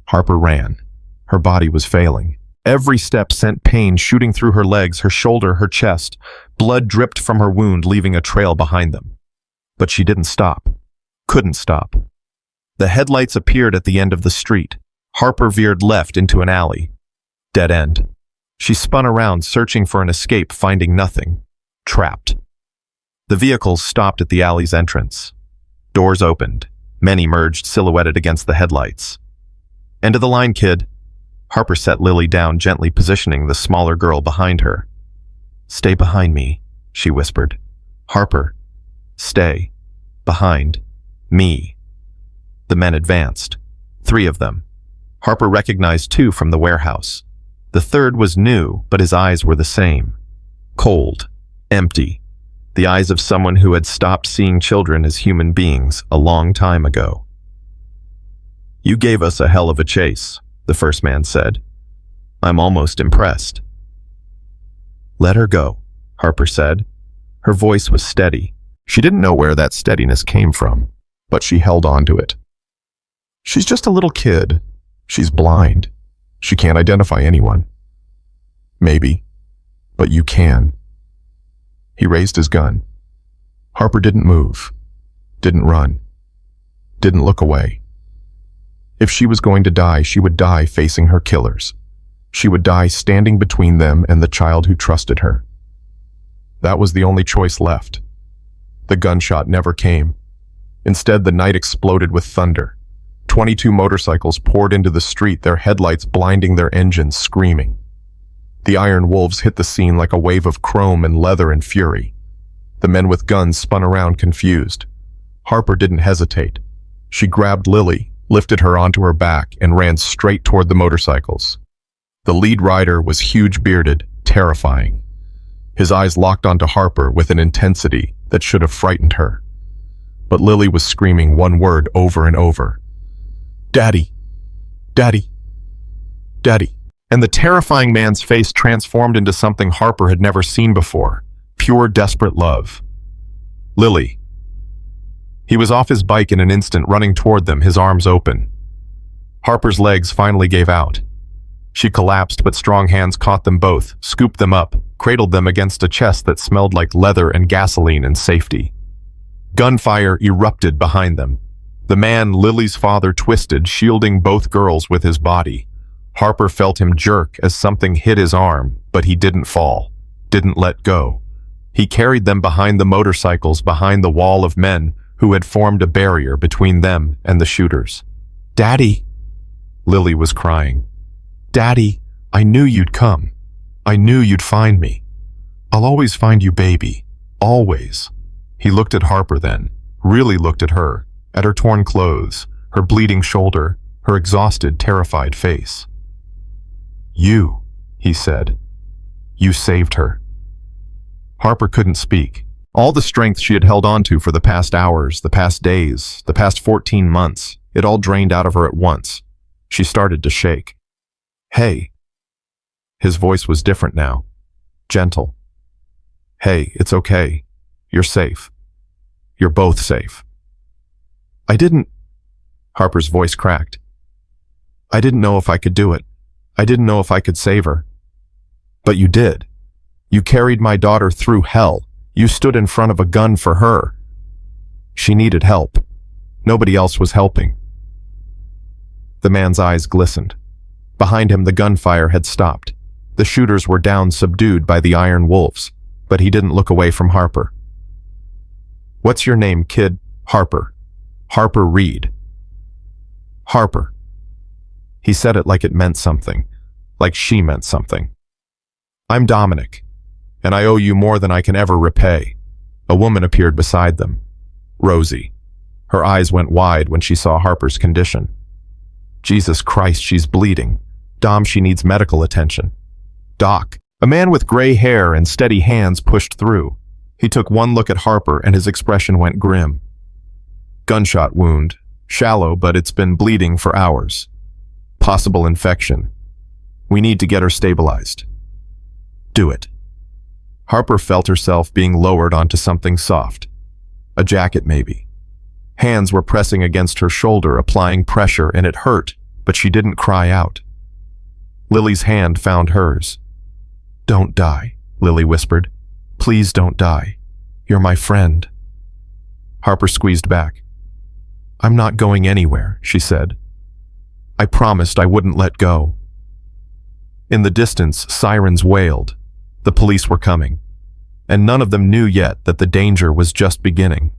Harper ran. Her body was failing. Every step sent pain shooting through her legs, her shoulder, her chest. Blood dripped from her wound, leaving a trail behind them. But she didn't stop. Couldn't stop. The headlights appeared at the end of the street. Harper veered left into an alley. Dead end. She spun around, searching for an escape, finding nothing. Trapped. The vehicles stopped at the alley's entrance. Doors opened. Men emerged, silhouetted against the headlights. "End of the line, kid." Harper set Lily down, gently positioning the smaller girl behind her. "Stay behind me," she whispered. "Harper, stay. Behind. Me." The men advanced. 3 of them. Harper recognized 2 from the warehouse. The third was new, but his eyes were the same. Cold. Empty. The eyes of someone who had stopped seeing children as human beings a long time ago. "You gave us a hell of a chase," the first man said. "I'm almost impressed." Let her go, Harper said. Her voice was steady. She didn't know where that steadiness came from, but she held on to it. She's just a little kid. She's blind. She can't identify anyone. Maybe, but you can. He raised his gun. Harper didn't move, didn't run, didn't look away. If she was going to die, she would die facing her killers. She would die standing between them and the child who trusted her. That was the only choice left. The gunshot never came. Instead, the night exploded with thunder. 22 motorcycles poured into the street, their headlights blinding their engines, screaming. The iron wolves hit the scene like a wave of chrome and leather and fury. The men with guns spun around confused. Harper didn't hesitate. She grabbed Lily, lifted her onto her back, and ran straight toward the motorcycles. The lead rider was huge-bearded, terrifying. His eyes locked onto Harper with an intensity that should have frightened her. But Lily was screaming one word over and over. Daddy! Daddy! Daddy! And the terrifying man's face transformed into something Harper had never seen before. Pure, desperate love. Lily. He was off his bike in an instant, running toward them, his arms open. Harper's legs finally gave out. She collapsed, but strong hands caught them both, scooped them up, cradled them against a chest that smelled like leather and gasoline and safety. Gunfire erupted behind them. The man, Lily's father, twisted, shielding both girls with his body. Harper felt him jerk as something hit his arm, but he didn't fall, didn't let go. He carried them behind the motorcycles, behind the wall of men who had formed a barrier between them and the shooters. Daddy! Lily was crying. Daddy, I knew you'd come. I knew you'd find me. I'll always find you, baby. Always. He looked at Harper then, really looked at her, at her torn clothes, her bleeding shoulder, her exhausted, terrified face. You, he said. You saved her. Harper couldn't speak. All the strength she had held on to for the past hours, the past days, the past 14 months, it all drained out of her at once. She started to shake. Hey. His voice was different now. Gentle. Hey, it's okay. You're safe. You're both safe. I didn't... Harper's voice cracked. I didn't know if I could do it. I didn't know if I could save her. But you did. You carried my daughter through hell. You stood in front of a gun for her. She needed help. Nobody else was helping. The man's eyes glistened. Behind him, the gunfire had stopped. The shooters were down, subdued by the iron wolves, but he didn't look away from Harper. What's your name, kid? Harper. Harper Reed. Harper. He said it like it meant something, like she meant something. I'm Dominic, and I owe you more than I can ever repay. A woman appeared beside them. Rosie. Her eyes went wide when she saw Harper's condition. Jesus Christ, she's bleeding. Dom, she needs medical attention. Doc. A man with gray hair and steady hands pushed through. He took one look at Harper and his expression went grim. Gunshot wound. Shallow, but it's been bleeding for hours. Possible infection. We need to get her stabilized. Do it. Harper felt herself being lowered onto something soft. A jacket, maybe. Hands were pressing against her shoulder, applying pressure, and it hurt, but she didn't cry out. Lily's hand found hers. Don't die, Lily whispered. Please don't die. You're my friend. Harper squeezed back. I'm not going anywhere, she said. I promised I wouldn't let go. In the distance, sirens wailed. The police were coming, and none of them knew yet that the danger was just beginning.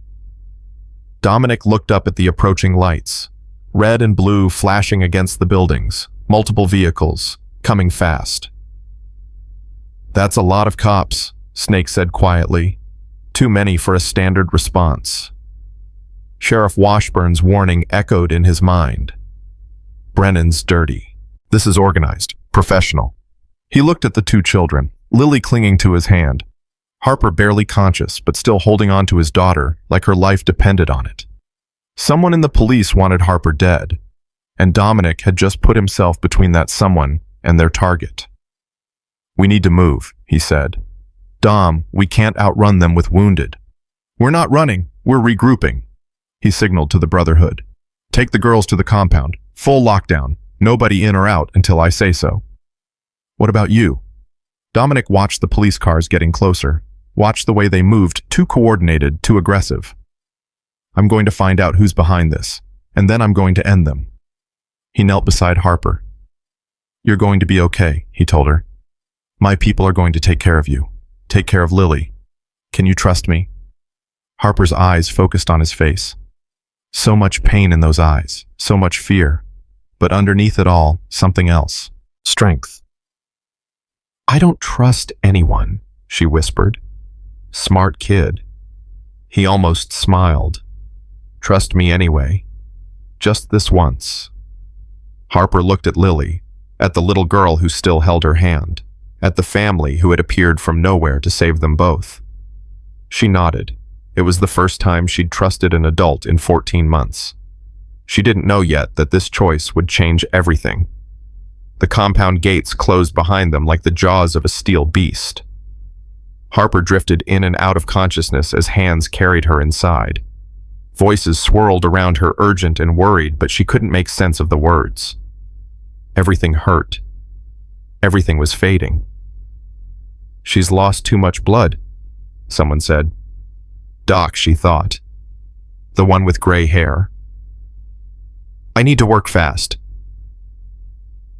Dominic looked up at the approaching lights, red and blue flashing against the buildings, multiple vehicles, coming fast. That's a lot of cops, Snake said quietly. Too many for a standard response. Sheriff Washburn's warning echoed in his mind. Brennan's dirty. This is organized, professional. He looked at the two children, Lily clinging to his hand, Harper barely conscious but still holding on to his daughter like her life depended on it. Someone in the police wanted Harper dead, and Dominic had just put himself between that someone and their target. We need to move, he said. Dom, we can't outrun them with wounded. We're not running, we're regrouping. He signaled to the Brotherhood. Take the girls to the compound. Full lockdown. Nobody in or out until I say so. What about you? Dominic watched the police cars getting closer, watched the way they moved, too coordinated, too aggressive. I'm going to find out who's behind this, and then I'm going to end them. He knelt beside Harper. You're going to be okay, he told her. My people are going to take care of you. Take care of Lily. Can you trust me? Harper's eyes focused on his face. So much pain in those eyes, so much fear, but underneath it all, something else. Strength. I don't trust anyone, she whispered. Smart kid. He almost smiled. Trust me anyway. Just this once. Harper looked at Lily, at the little girl who still held her hand, at the family who had appeared from nowhere to save them both. She nodded. It was the first time she'd trusted an adult in 14 months. She didn't know yet that this choice would change everything. The compound gates closed behind them like the jaws of a steel beast. Harper drifted in and out of consciousness as hands carried her inside. Voices swirled around her, urgent and worried, but she couldn't make sense of the words. Everything hurt. Everything was fading. She's lost too much blood, someone said. Doc, she thought. The one with gray hair. I need to work fast.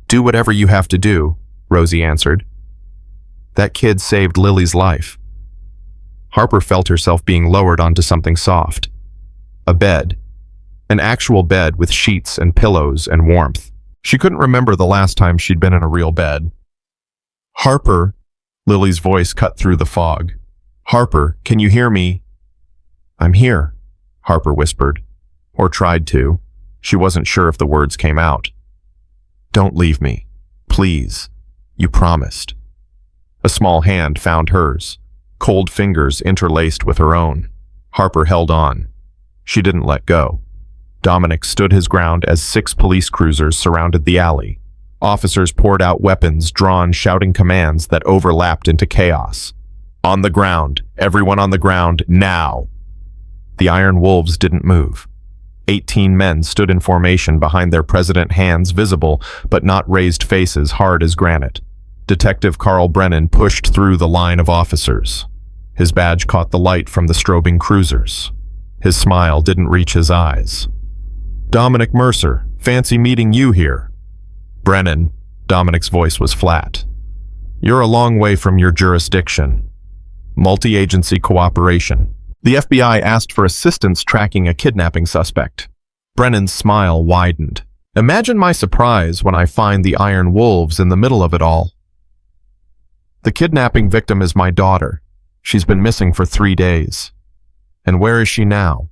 Do whatever you have to do, Rosie answered. That kid saved Lily's life. Harper felt herself being lowered onto something soft. A bed. An actual bed with sheets and pillows and warmth. She couldn't remember the last time she'd been in a real bed. Harper, Lily's voice cut through the fog. Harper, can you hear me? I'm here, Harper whispered, or tried to. She wasn't sure if the words came out. Don't leave me, please. You promised. A small hand found hers, cold fingers interlaced with her own. Harper held on. She didn't let go. Dominic stood his ground as 6 police cruisers surrounded the alley. Officers poured out weapons, drawn, shouting commands that overlapped into chaos. On the ground, everyone on the ground, now! The Iron Wolves didn't move. 18 men stood in formation behind their president, hands visible, but not raised, faces hard as granite. Detective Carl Brennan pushed through the line of officers. His badge caught the light from the strobing cruisers. His smile didn't reach his eyes. Dominic Mercer, fancy meeting you here. Brennan, Dominic's voice was flat. You're a long way from your jurisdiction. Multi-agency cooperation. The FBI asked for assistance tracking a kidnapping suspect. Brennan's smile widened. Imagine my surprise when I find the Iron Wolves in the middle of it all. The kidnapping victim is my daughter. She's been missing for 3 days. And where is she now?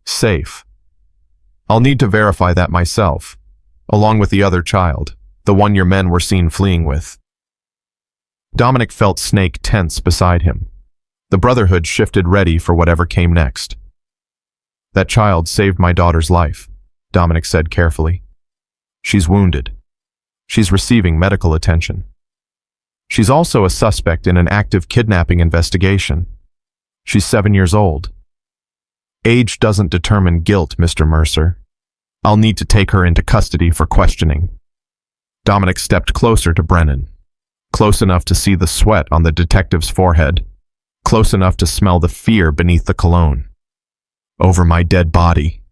Safe. I'll need to verify that myself, along with the other child, the one your men were seen fleeing with. Dominic felt Snake tense beside him. The Brotherhood shifted, ready for whatever came next. That child saved my daughter's life, Dominic said carefully. She's wounded. She's receiving medical attention. She's also a suspect in an active kidnapping investigation. She's 7 years old. Age doesn't determine guilt, Mr. Mercer. I'll need to take her into custody for questioning. Dominic stepped closer to Brennan, close enough to see the sweat on the detective's forehead, close enough to smell the fear beneath the cologne. Over my dead body.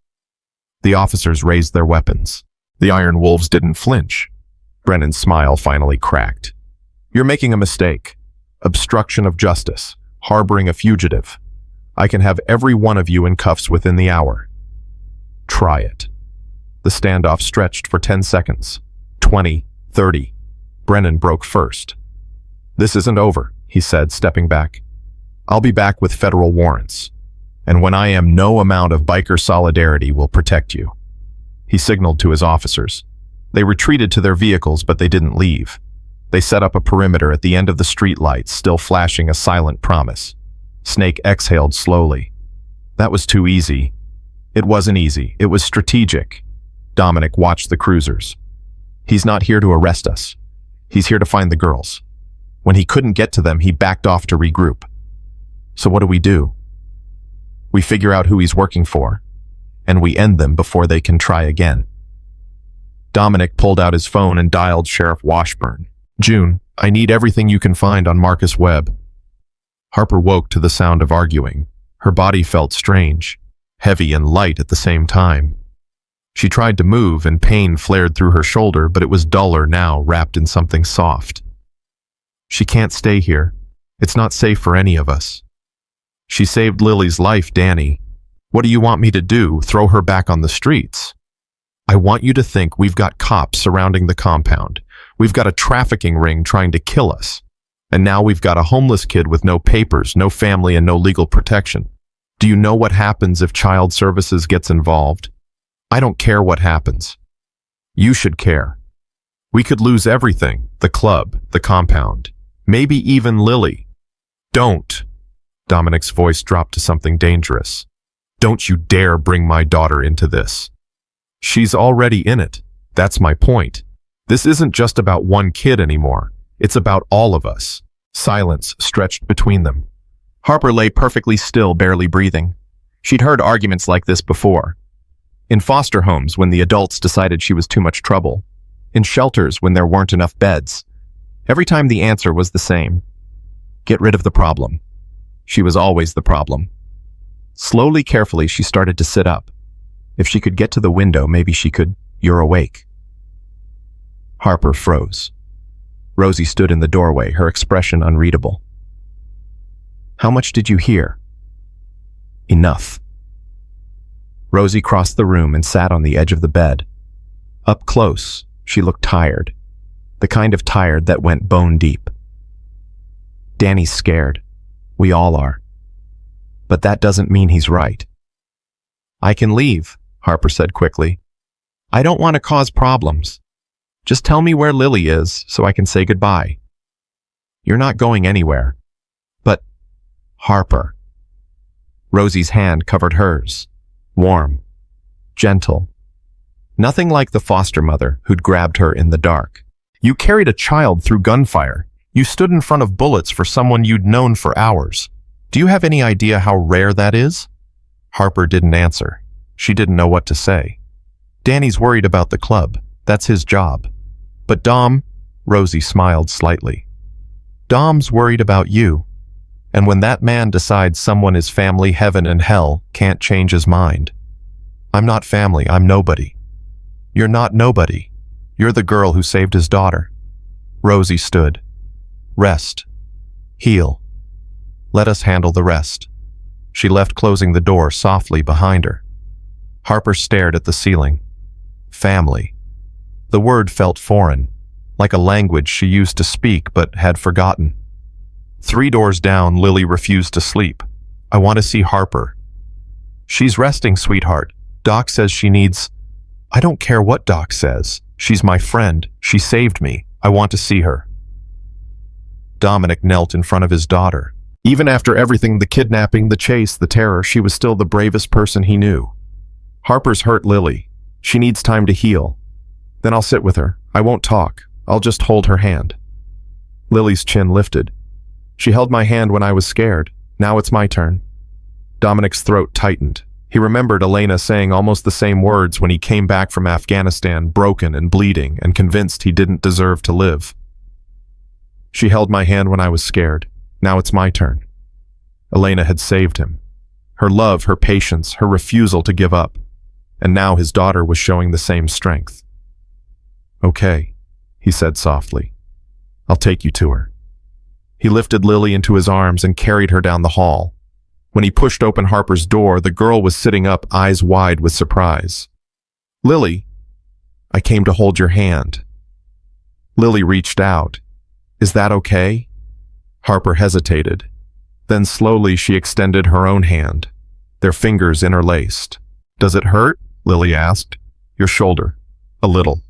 The officers raised their weapons. The Iron Wolves didn't flinch. Brennan's smile finally cracked. You're making a mistake. Obstruction of justice. Harboring a fugitive. I can have every one of you in cuffs within the hour. Try it. The standoff stretched for 10 seconds. 20, 30. Brennan broke first. This isn't over, he said, stepping back. I'll be back with federal warrants. And when I am, no amount of biker solidarity will protect you. He signaled to his officers. They retreated to their vehicles, but they didn't leave. They set up a perimeter at the end of the street lights, still flashing a silent promise. Snake exhaled slowly. That was too easy. It wasn't easy. It was strategic. Dominic watched the cruisers. He's not here to arrest us. He's here to find the girls. When he couldn't get to them, he backed off to regroup. So what do? We figure out who he's working for, and we end them before they can try again. Dominic pulled out his phone and dialed Sheriff Washburn. June, I need everything you can find on Marcus Webb. Harper woke to the sound of arguing. Her body felt strange, heavy and light at the same time. She tried to move and pain flared through her shoulder, but it was duller now, wrapped in something soft. She can't stay here. It's not safe for any of us. She saved Lily's life, Danny. What do you want me to do? Throw her back on the streets? I want you to think we've got cops surrounding the compound. We've got a trafficking ring trying to kill us. And now we've got a homeless kid with no papers, no family, and no legal protection. Do you know what happens if child services gets involved? I don't care what happens. You should care. We could lose everything, the club, the compound, maybe even Lily. Don't. Dominic's voice dropped to something dangerous. Don't you dare bring my daughter into this. She's already in it. That's my point. This isn't just about one kid anymore. It's about all of us. Silence stretched between them. Harper lay perfectly still, barely breathing. She'd heard arguments like this before. In foster homes, when the adults decided she was too much trouble. In shelters, when there weren't enough beds. Every time the answer was the same. Get rid of the problem. She was always the problem. Slowly, carefully, she started to sit up. If she could get to the window, maybe she could. You're awake. Harper froze. Rosie stood in the doorway, her expression unreadable. How much did you hear? Enough. Rosie crossed the room and sat on the edge of the bed. Up close, she looked tired. The kind of tired that went bone deep. Danny's scared. We all are. But that doesn't mean he's right. I can leave, Harper said quickly. I don't want to cause problems. Just tell me where Lily is so I can say goodbye. You're not going anywhere. But, Harper. Rosie's hand covered hers. Warm. Gentle. Nothing like the foster mother who'd grabbed her in the dark. You carried a child through gunfire. You stood in front of bullets for someone you'd known for hours. Do you have any idea how rare that is? Harper didn't answer. She didn't know what to say. Danny's worried about the club. That's his job. But Dom, Rosie smiled slightly. Dom's worried about you. And when that man decides someone is family, heaven and hell can't change his mind. I'm not family, I'm nobody. You're not nobody. You're the girl who saved his daughter. Rosie stood. Rest. Heal. Let us handle the rest. She left, closing the door softly behind her. Harper stared at the ceiling. Family. The word felt foreign, like a language she used to speak but had forgotten. 3 doors down, Lily refused to sleep. I want to see Harper. She's resting, sweetheart. Doc says she needs... I don't care what Doc says. She's my friend. She saved me. I want to see her. Dominic knelt in front of his daughter. Even after everything, the kidnapping, the chase, the terror, she was still the bravest person he knew. Harper's hurt Lily. She needs time to heal. Then I'll sit with her. I won't talk. I'll just hold her hand. Lily's chin lifted. She held my hand when I was scared. Now it's my turn. Dominic's throat tightened. He remembered Elena saying almost the same words when he came back from Afghanistan, broken and bleeding and convinced he didn't deserve to live. She held my hand when I was scared. Now it's my turn. Elena had saved him. Her love, her patience, her refusal to give up. And now his daughter was showing the same strength. Okay, he said softly. I'll take you to her. He lifted Lily into his arms and carried her down the hall. When he pushed open Harper's door, the girl was sitting up, eyes wide with surprise. Lily, I came to hold your hand. Lily reached out. Is that okay? Harper hesitated. Then slowly she extended her own hand, their fingers interlaced. Does it hurt? Lily asked. Your shoulder. A little.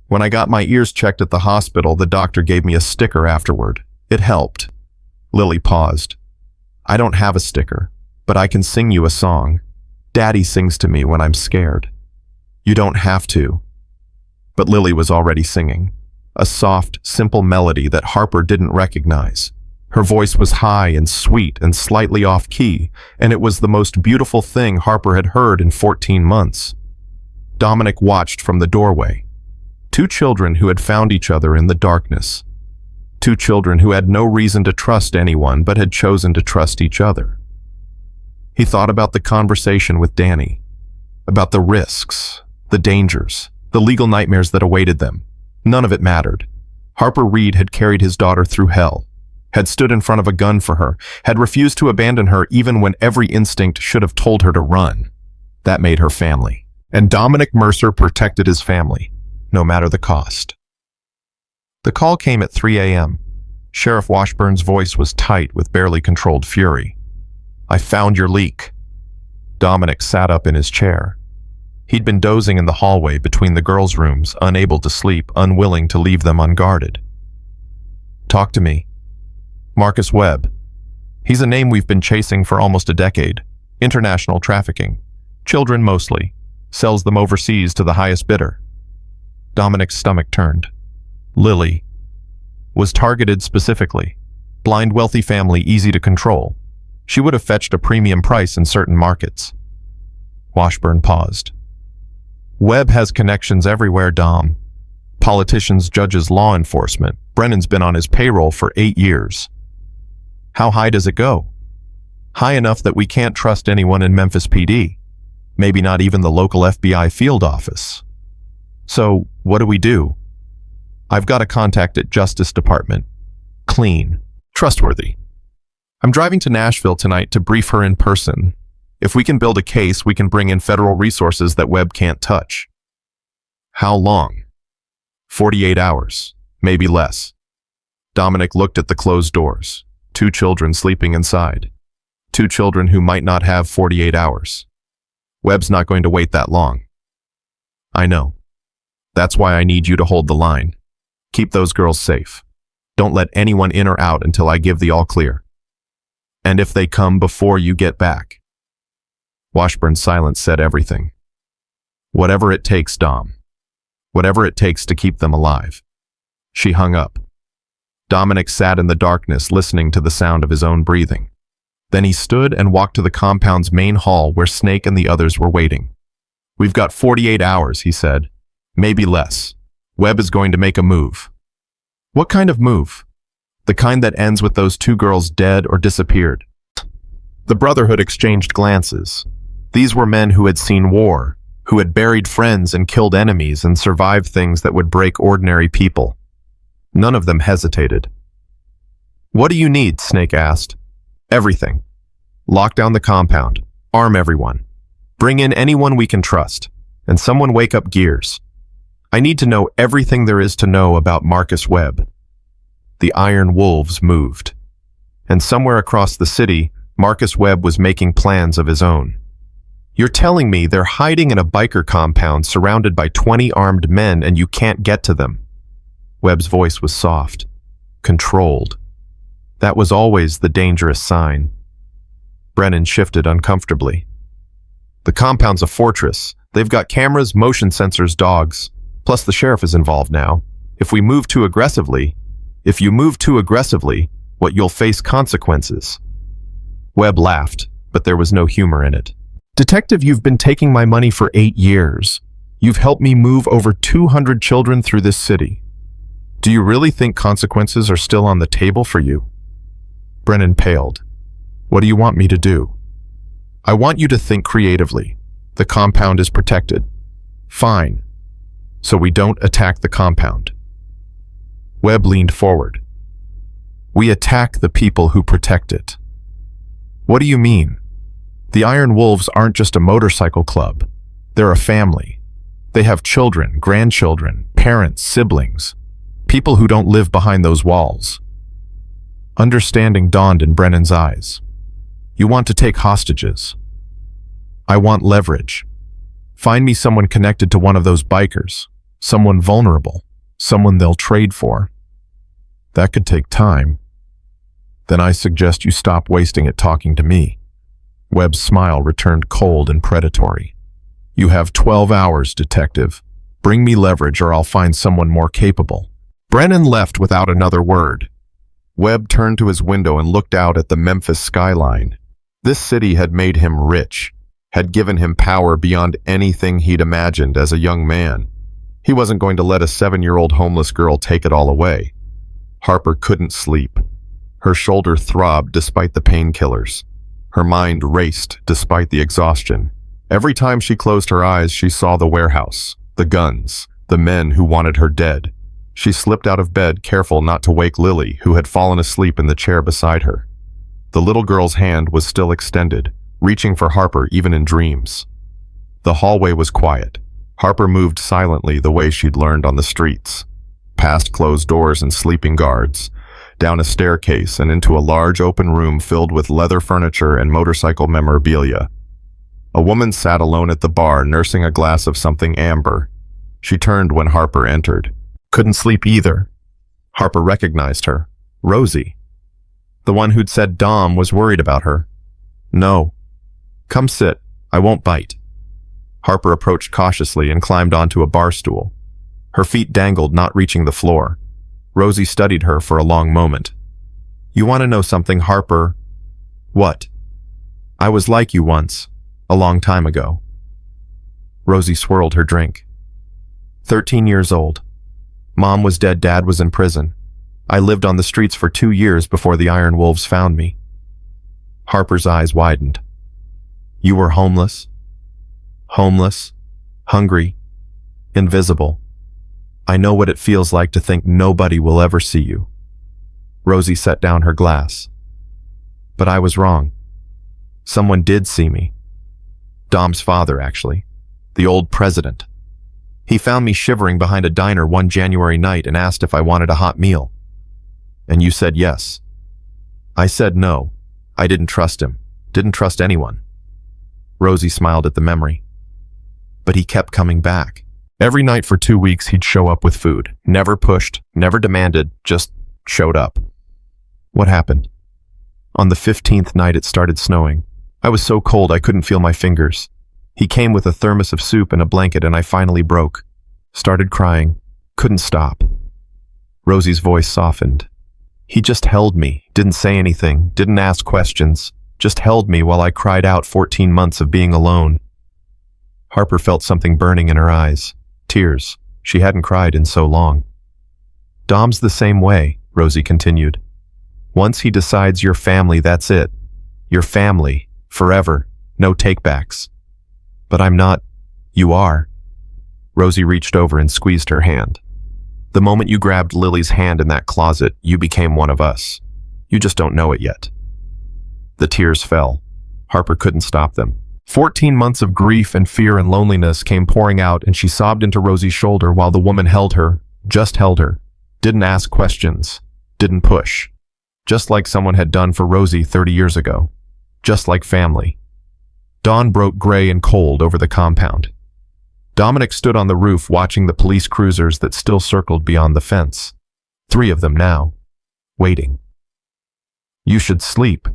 When I got my ears checked at the hospital, the doctor gave me a sticker afterward. It helped. Lily paused. I don't have a sticker, but I can sing you a song. Daddy sings to me when I'm scared. You don't have to. But Lily was already singing. a soft, simple melody that Harper didn't recognize. Her voice was high and sweet and slightly off-key, and it was the most beautiful thing Harper had heard in 14 months. Dominic watched from the doorway. Two children who had found each other in the darkness. Two children who had no reason to trust anyone but had chosen to trust each other. He thought about the conversation with Danny, about the risks, the dangers, the legal nightmares that awaited them. None of it mattered. Harper Reed had carried his daughter through hell, had stood in front of a gun for her, had refused to abandon her even when every instinct should have told her to run. That made her family. And Dominic Mercer protected his family, no matter the cost. The call came at 3 a.m. Sheriff Washburn's voice was tight with barely controlled fury. "I found your leak." Dominic sat up in his chair. He'd been dozing in the hallway between the girls' rooms, unable to sleep, unwilling to leave them unguarded. "Talk to me." "Marcus Webb. He's a name we've been chasing for almost a decade. International trafficking. Children mostly. Sells them overseas to the highest bidder." Dominic's stomach turned. Lily. Was targeted specifically. Blind wealthy family, easy to control. She would have fetched a premium price in certain markets. Washburn paused. "Webb has connections everywhere, Dom. Politicians, judges, law enforcement. Brennan's been on his payroll for 8 years. How high does it go? High enough that we can't trust anyone in Memphis PD. Maybe not even the local FBI field office. So, what do we do? I've got a contact at Justice Department. Clean. Trustworthy. I'm driving to Nashville tonight to brief her in person. If we can build a case, we can bring in federal resources that Webb can't touch." "How long?" 48 hours, maybe less." Dominic looked at the closed doors. Two children sleeping inside. Two children who might not have 48 hours. Webb's not going to wait that long. "I know. That's why I need you to hold the line. Keep those girls safe. Don't let anyone in or out until I give the all clear. And if they come before you get back." Washburn's silence said everything. "Whatever it takes, Dom. Whatever it takes to keep them alive." She hung up. Dominic sat in the darkness listening to the sound of his own breathing. Then he stood and walked to the compound's main hall where Snake and the others were waiting. "We've got 48 hours, he said. "Maybe less. Webb is going to make a move." "What kind of move?" "The kind that ends with those two girls dead or disappeared." The Brotherhood exchanged glances. These were men who had seen war, who had buried friends and killed enemies and survived things that would break ordinary people. None of them hesitated. "What do you need?" Snake asked. "Everything. Lock down the compound. Arm everyone. Bring in anyone we can trust. And someone wake up Gears. I need to know everything there is to know about Marcus Webb." The Iron Wolves moved. And somewhere across the city, Marcus Webb was making plans of his own. "You're telling me they're hiding in a biker compound surrounded by 20 armed men and you can't get to them?" Webb's voice was soft, controlled. That was always the dangerous sign. Brennan shifted uncomfortably. "The compound's a fortress. They've got cameras, motion sensors, dogs. Plus the sheriff is involved now. If you move too aggressively, what you'll face consequences." Webb laughed, but there was no humor in it. "Detective, you've been taking my money for 8 years. You've helped me move over 200 children through this city. Do you really think consequences are still on the table for you?" Brennan paled. "What do you want me to do?" "I want you to think creatively. The compound is protected. Fine. So we don't attack the compound." Webb leaned forward. "We attack the people who protect it." "What do you mean?" "The Iron Wolves aren't just a motorcycle club. They're a family. They have children, grandchildren, parents, siblings, people who don't live behind those walls." Understanding dawned in Brennan's eyes. "You want to take hostages." "I want leverage. Find me someone connected to one of those bikers, someone vulnerable, someone they'll trade for." "That could take time." "Then I suggest you stop wasting it talking to me." Webb's smile returned cold and predatory. "You have 12 hours, detective. Bring me leverage or I'll find someone more capable." Brennan left without another word. Webb turned to his window and looked out at the Memphis skyline. This city had made him rich, had given him power beyond anything he'd imagined as a young man. He wasn't going to let a 7-year-old homeless girl take it all away. Harper couldn't sleep. Her shoulder throbbed despite the painkillers. Her mind raced despite the exhaustion. Every time she closed her eyes, she saw the warehouse, the guns, the men who wanted her dead. She slipped out of bed, careful not to wake Lily, who had fallen asleep in the chair beside her. The little girl's hand was still extended, reaching for Harper even in dreams. The hallway was quiet. Harper moved silently the way she'd learned on the streets, past closed doors and sleeping guards, down a staircase and into a large open room filled with leather furniture and motorcycle memorabilia. A woman sat alone at the bar, nursing a glass of something amber. She turned when Harper entered. Couldn't sleep either. Harper recognized her. Rosie. The one who'd said Dom was worried about her. No. Come sit. I won't bite. Harper approached cautiously and climbed onto a bar stool. Her feet dangled, not reaching the floor. Rosie studied her for a long moment. You want to know something, Harper? What? I was like you once, a long time ago. Rosie swirled her drink. 13 years old. Mom was dead, Dad was in prison. I lived on the streets for 2 years before the Iron Wolves found me. Harper's eyes widened. You were homeless? Homeless, hungry, invisible. I know what it feels like to think nobody will ever see you. Rosie set down her glass. But I was wrong. Someone did see me. Dom's father, actually. The old president. He found me shivering behind a diner one January night and asked if I wanted a hot meal. And you said yes. I said no. I didn't trust him. Didn't trust anyone. Rosie smiled at the memory. But he kept coming back. Every night for 2 weeks he'd show up with food. Never pushed, never demanded, just showed up. What happened? On the 15th night it started snowing. I was so cold I couldn't feel my fingers. He came with a thermos of soup and a blanket and I finally broke. Started crying. Couldn't stop. Rosie's voice softened. He just held me, didn't say anything, didn't ask questions, just held me while I cried out 14 months of being alone. Harper felt something burning in her eyes. Tears. She hadn't cried in so long. Dom's the same way, Rosie continued. Once he decides you're family, that's it. You're family, forever, no takebacks. But I'm not. You are. Rosie reached over and squeezed her hand. The moment you grabbed Lily's hand in that closet, you became one of us. You just don't know it yet. The tears fell. Harper couldn't stop them. 14 months of grief and fear and loneliness came pouring out, and she sobbed into Rosie's shoulder while the woman held her, just held her, didn't ask questions, didn't push. Just like someone had done for Rosie 30 years ago. Just like family. Dawn broke gray and cold over the compound. Dominic stood on the roof watching the police cruisers that still circled beyond the fence. 3 of them now. Waiting. You should sleep.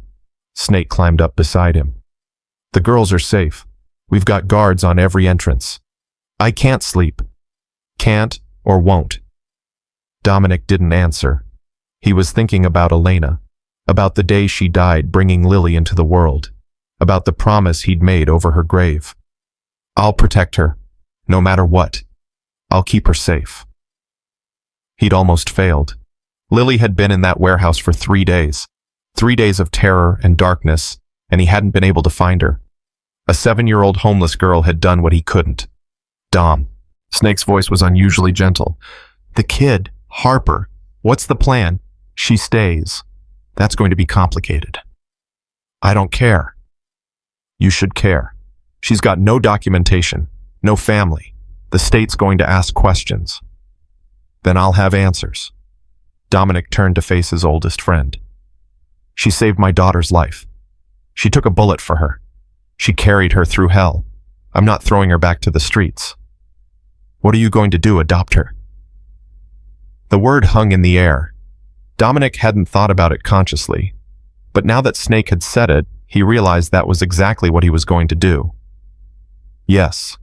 Snake climbed up beside him. The girls are safe. We've got guards on every entrance. I can't sleep. Can't or won't. Dominic didn't answer. He was thinking about Elena, about the day she died bringing Lily into the world, about the promise he'd made over her grave. I'll protect her, no matter what. I'll keep her safe. He'd almost failed. Lily had been in that warehouse for 3 days. 3 days of terror and darkness, and he hadn't been able to find her. A 7-year-old homeless girl had done what he couldn't. Dom. Snake's voice was unusually gentle. The kid, Harper. What's the plan? She stays. That's going to be complicated. I don't care. You should care. She's got no documentation, no family. The state's going to ask questions. Then I'll have answers. Dominic turned to face his oldest friend. She saved my daughter's life. She took a bullet for her. She carried her through hell. I'm not throwing her back to the streets. What are you going to do, adopt her? The word hung in the air. Dominic hadn't thought about it consciously, but now that Snake had said it, he realized that was exactly what he was going to do. Yes.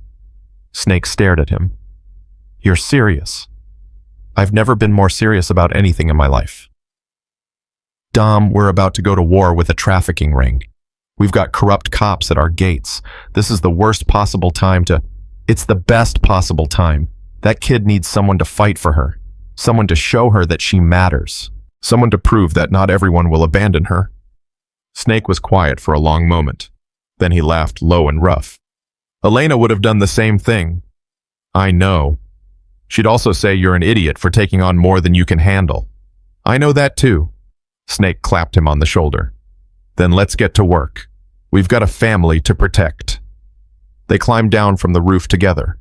Snake stared at him. You're serious? I've never been more serious about anything in my life. Dom, we're about to go to war with a trafficking ring. We've got corrupt cops at our gates. This is the worst possible time to... It's the best possible time. That kid needs someone to fight for her. Someone to show her that she matters. Someone to prove that not everyone will abandon her. Snake was quiet for a long moment. Then he laughed low and rough. Elena would have done the same thing. I know. She'd also say you're an idiot for taking on more than you can handle. I know that too. Snake clapped him on the shoulder. Then let's get to work. We've got a family to protect. They climbed down from the roof together.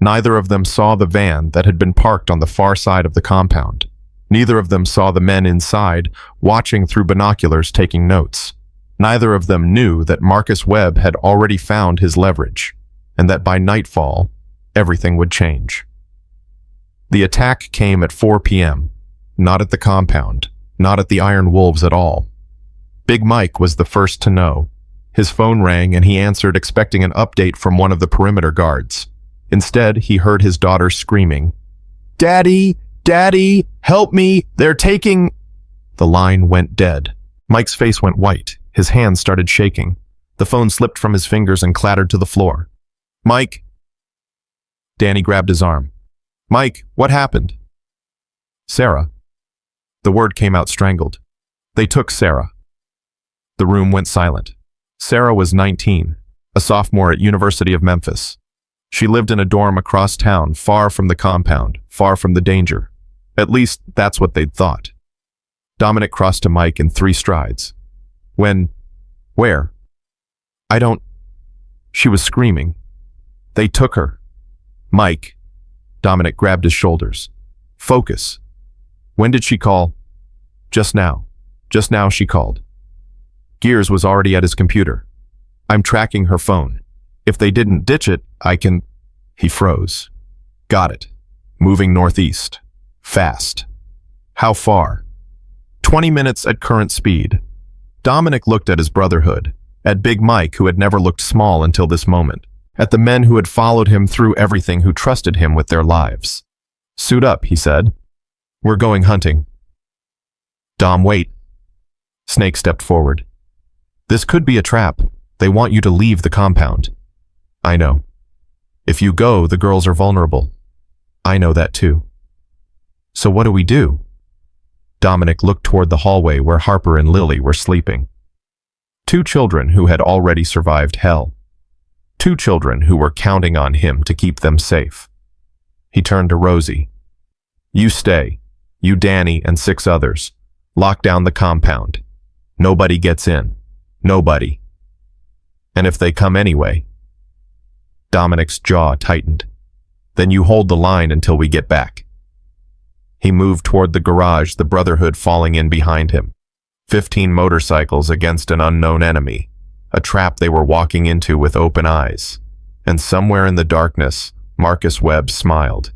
Neither of them saw the van that had been parked on the far side of the compound. Neither of them saw the men inside, watching through binoculars taking notes. Neither of them knew that Marcus Webb had already found his leverage, and that by nightfall, everything would change. The attack came at 4 p.m., not at the compound, not at the Iron Wolves at all. Big Mike was the first to know. His phone rang and he answered, expecting an update from one of the perimeter guards. Instead, he heard his daughter screaming, "Daddy! Daddy! Help me! They're taking..." The line went dead. Mike's face went white. His hands started shaking. The phone slipped from his fingers and clattered to the floor. "Mike!" Danny grabbed his arm. "Mike, what happened?" "Sarah." The word came out strangled. "They took Sarah." The room went silent. Sarah was 19, a sophomore at University of Memphis. She lived in a dorm across town, far from the compound, far from the danger. At least, that's what they'd thought. Dominic crossed to Mike in 3 strides. Where? I don't... She was screaming. They took her. Mike. Dominic grabbed his shoulders. Focus. When did she call? Just now. Just now she called. Gears was already at his computer. I'm tracking her phone. If they didn't ditch it, I can... He froze. Got it. Moving northeast. Fast. How far? 20 minutes at current speed. Dominic looked at his brotherhood, at Big Mike, who had never looked small until this moment, at the men who had followed him through everything, who trusted him with their lives. Suit up, he said. We're going hunting. Dom, wait. Snake stepped forward. This could be a trap. They want you to leave the compound. I know. If you go, the girls are vulnerable. I know that too. So what do we do? Dominic looked toward the hallway where Harper and Lily were sleeping. 2 children who had already survived hell. 2 children who were counting on him to keep them safe. He turned to Rosie. You stay. You, Danny, and 6 others. Lock down the compound. Nobody gets in. Nobody. And if they come anyway... Dominic's jaw tightened. Then you hold the line until we get back. He moved toward the garage, the Brotherhood falling in behind him. 15 motorcycles against an unknown enemy, a trap they were walking into with open eyes. And somewhere in the darkness, Marcus Webb smiled.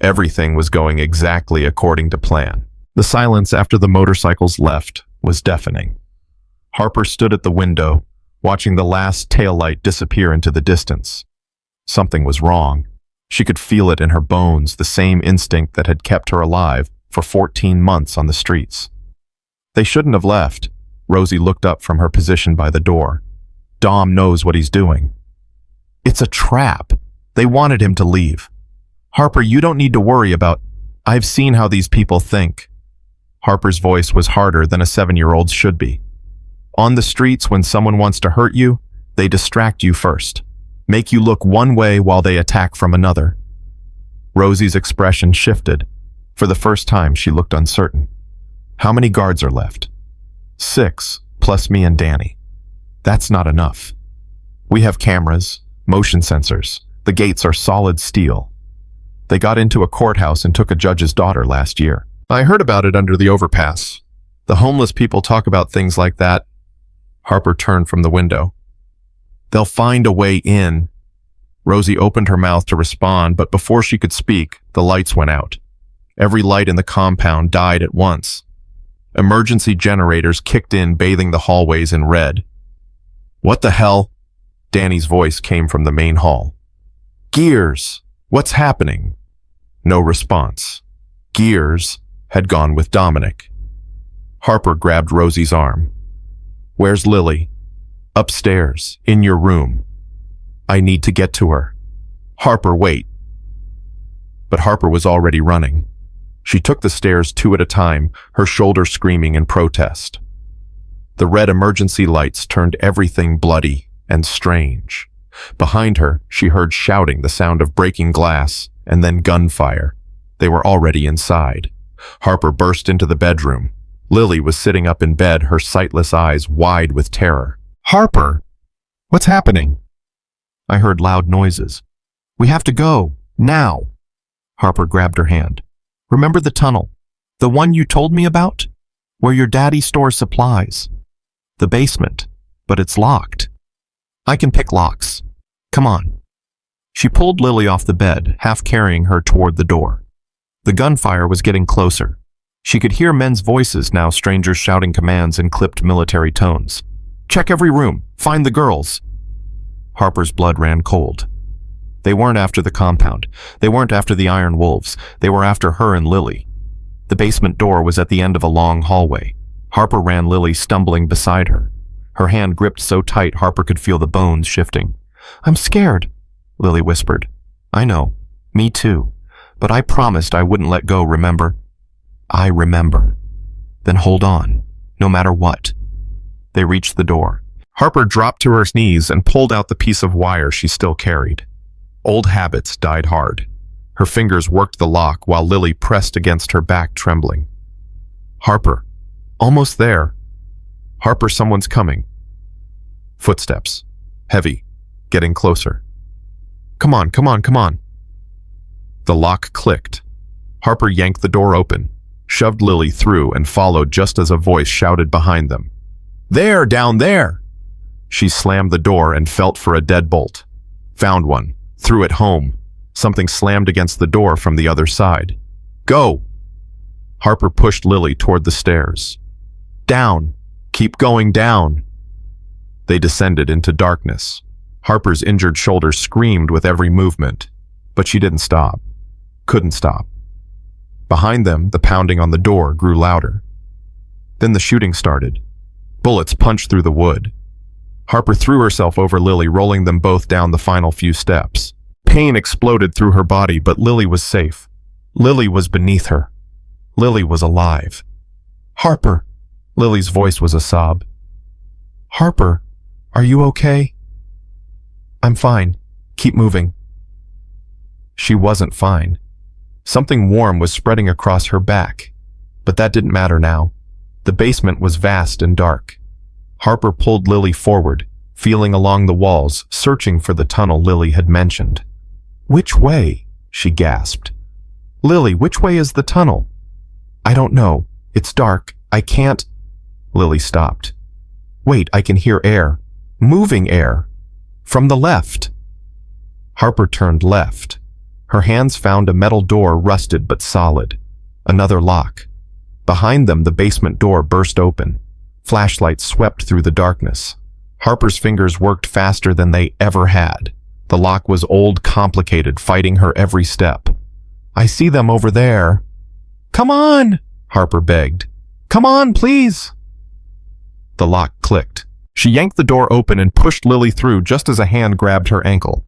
Everything was going exactly according to plan. The silence after the motorcycles left was deafening. Harper stood at the window, watching the last taillight disappear into the distance. Something was wrong. She could feel it in her bones, the same instinct that had kept her alive for 14 months on the streets. They shouldn't have left. Rosie looked up from her position by the door. Dom knows what he's doing. It's a trap. They wanted him to leave. Harper, you don't need to worry about... I've seen how these people think. Harper's voice was harder than a 7-year-old's should be. On the streets, when someone wants to hurt you, they distract you first. Make you look one way while they attack from another. Rosie's expression shifted. For the first time, she looked uncertain. How many guards are left? 6, plus me and Danny. That's not enough. We have cameras, motion sensors. The gates are solid steel. They got into a courthouse and took a judge's daughter last year. I heard about it under the overpass. The homeless people talk about things like that. Harper turned from the window. They'll find a way in. Rosie opened her mouth to respond, but before she could speak, the lights went out. Every light in the compound died at once. Emergency generators kicked in, bathing the hallways in red. What the hell? Danny's voice came from the main hall. Gears! What's happening? No response. Gears had gone with Dominic. Harper grabbed Rosie's arm. "Where's Lily?" "Upstairs, in your room." "I need to get to her." "Harper, wait." But Harper was already running. She took the stairs 2 at a time, her shoulder screaming in protest. The red emergency lights turned everything bloody and strange. Behind her, she heard shouting, the sound of breaking glass, and then gunfire. They were already inside. Harper burst into the bedroom. Lily was sitting up in bed, her sightless eyes wide with terror. "Harper! What's happening?" I heard loud noises. "We have to go, now." Harper grabbed her hand. "Remember the tunnel? The one you told me about? Where your daddy stores supplies. The basement, but it's locked. I can pick locks. Come on." She pulled Lily off the bed, half carrying her toward the door. The gunfire was getting closer. She could hear men's voices now, strangers shouting commands in clipped military tones. "Check every room. Find the girls." Harper's blood ran cold. They weren't after the compound. They weren't after the Iron Wolves. They were after her and Lily. The basement door was at the end of a long hallway. Harper ran, Lily stumbling beside her. Her hand gripped so tight Harper could feel the bones shifting. "I'm scared," Lily whispered. "I know. Me too. But I promised I wouldn't let go, remember?" "I remember." "Then hold on, no matter what." They reached the door. Harper dropped to her knees and pulled out the piece of wire she still carried. Old habits died hard. Her fingers worked the lock while Lily pressed against her back, trembling. "Harper, almost there." "Harper, someone's coming." Footsteps. Heavy. Getting closer. "Come on, come on, come on." The lock clicked. Harper yanked the door open, shoved Lily through, and followed just as a voice shouted behind them. "There, down there!" She slammed the door and felt for a deadbolt. Found one. Threw it home. Something slammed against the door from the other side. "Go!" Harper pushed Lily toward the stairs. "Down! Keep going down!" They descended into darkness. Harper's injured shoulder screamed with every movement, but she didn't stop. Couldn't stop. Behind them, the pounding on the door grew louder. Then the shooting started. Bullets punched through the wood. Harper threw herself over Lily, rolling them both down the final few steps. Pain exploded through her body, but Lily was safe. Lily was beneath her. Lily was alive. "Harper!" Lily's voice was a sob. "Harper, are you okay?" "I'm fine. Keep moving." She wasn't fine. Something warm was spreading across her back. But that didn't matter now. The basement was vast and dark. Harper pulled Lily forward, feeling along the walls, searching for the tunnel Lily had mentioned. "Which way?" she gasped. "Lily, which way is the tunnel?" "I don't know. It's dark. I can't." Lily stopped. "Wait, I can hear air. Moving air. From the left." Harper turned left. Her hands found a metal door, rusted but solid. Another lock. Behind them, the basement door burst open. Flashlights swept through the darkness. Harper's fingers worked faster than they ever had. The lock was old, complicated, fighting her every step. "I see them over there." "Come on," Harper begged. "Come on, please." The lock clicked. She yanked the door open and pushed Lily through just as a hand grabbed her ankle.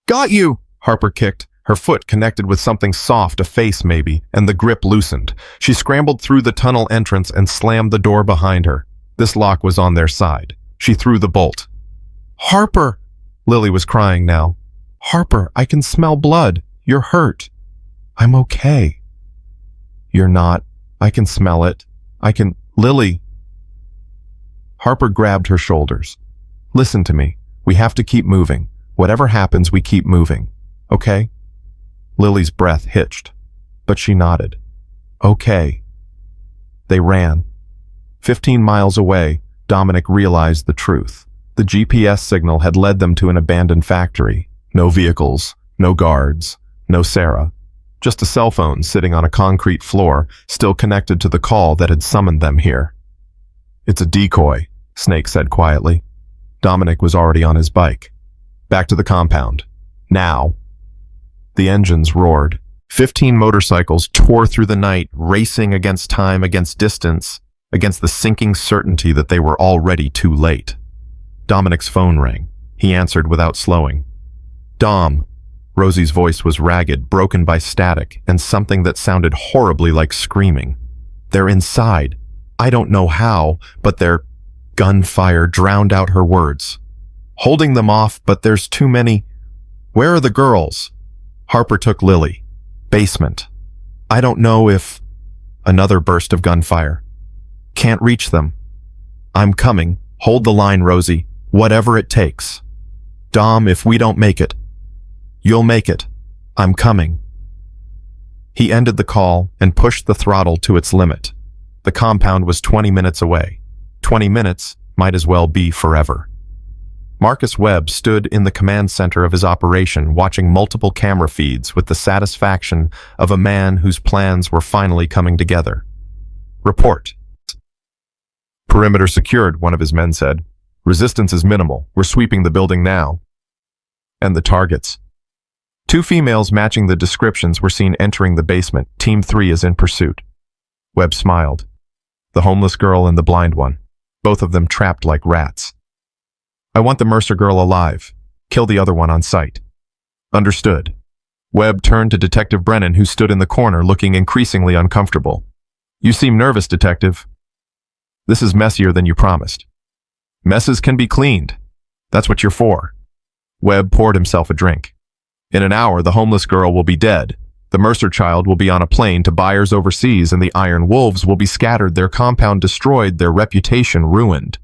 "Got you!" Harper kicked. Her foot connected with something soft, a face maybe, and the grip loosened. She scrambled through the tunnel entrance and slammed the door behind her. This lock was on their side. She threw the bolt. "Harper!" Lily was crying now. "Harper, I can smell blood. You're hurt." "I'm okay." "You're not. I can smell it. I can—" "Lily!" Harper grabbed her shoulders. "Listen to me. We have to keep moving. Whatever happens, we keep moving. Okay?" Lily's breath hitched, but she nodded. "Okay." They ran. 15 miles away, Dominic realized the truth. The GPS signal had led them to an abandoned factory. No vehicles, no guards, no Sarah. Just a cell phone sitting on a concrete floor, still connected to the call that had summoned them here. "It's a decoy," Snake said quietly. Dominic was already on his bike. "Back to the compound. Now." The engines roared. 15 motorcycles tore through the night, racing against time, against distance, against the sinking certainty that they were already too late. Dominic's phone rang. He answered without slowing. "Dom." Rosie's voice was ragged, broken by static, and something that sounded horribly like screaming. "They're inside. I don't know how, but their gunfire drowned out her words. Holding them off, but there's too many. Where are the girls?" Harper took Lily. "Basement. I don't know if..." Another burst of gunfire. "Can't reach them." "I'm coming. Hold the line, Rosie. Whatever it takes." "Dom, if we don't make it..." "You'll make it. I'm coming." He ended the call and pushed the throttle to its limit. The compound was 20 minutes away. 20 minutes might as well be forever. Marcus Webb stood in the command center of his operation, watching multiple camera feeds with the satisfaction of a man whose plans were finally coming together. "Report." "Perimeter secured," one of his men said. "Resistance is minimal. We're sweeping the building now." "And the targets?" Two females matching the descriptions were seen entering the basement. Team 3 is in pursuit. Webb smiled. The homeless girl and the blind one, both of them trapped like rats. "I want the Mercer girl alive. Kill the other one on sight." "Understood." Webb turned to Detective Brennan, who stood in the corner looking increasingly uncomfortable. "You seem nervous, Detective." "This is messier than you promised." "Messes can be cleaned. That's what you're for." Webb poured himself a drink. "In an hour, the homeless girl will be dead. The Mercer child will be on a plane to buyers overseas, and the Iron Wolves will be scattered, their compound destroyed, their reputation ruined.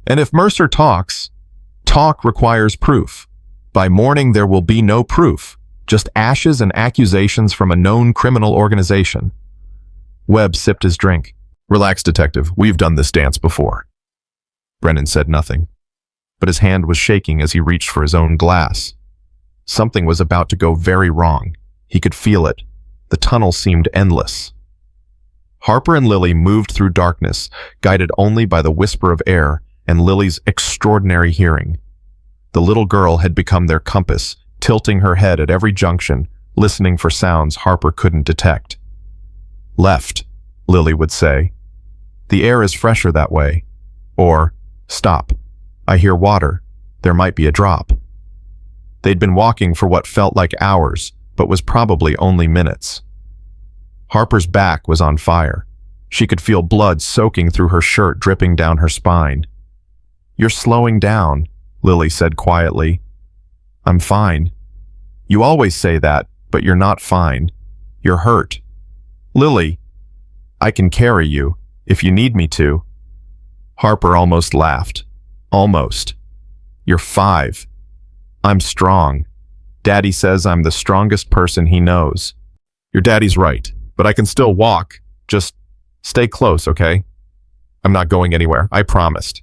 And if Mercer talks, talk requires proof. By morning, there will be no proof, just ashes and accusations from a known criminal organization." Webb sipped his drink. "Relax, Detective. We've done this dance before." Brennan said nothing, but his hand was shaking as he reached for his own glass. Something was about to go very wrong. He could feel it. The tunnel seemed endless. Harper and Lily moved through darkness, guided only by the whisper of air and Lily's extraordinary hearing. The little girl had become their compass, tilting her head at every junction, listening for sounds Harper couldn't detect. "Left," Lily would say. "The air is fresher that way." Or, "Stop. I hear water. There might be a drop." They'd been walking for what felt like hours, but was probably only minutes. Harper's back was on fire. She could feel blood soaking through her shirt, dripping down her spine. "You're slowing down," Lily said quietly. "I'm fine." "You always say that, but you're not fine. You're hurt." "Lily, I can carry you, if you need me to." Harper almost laughed. "Almost. You're 5. I'm strong. Daddy says I'm the strongest person he knows." "Your daddy's right, but I can still walk. Just stay close, okay?" "I'm not going anywhere, I promised."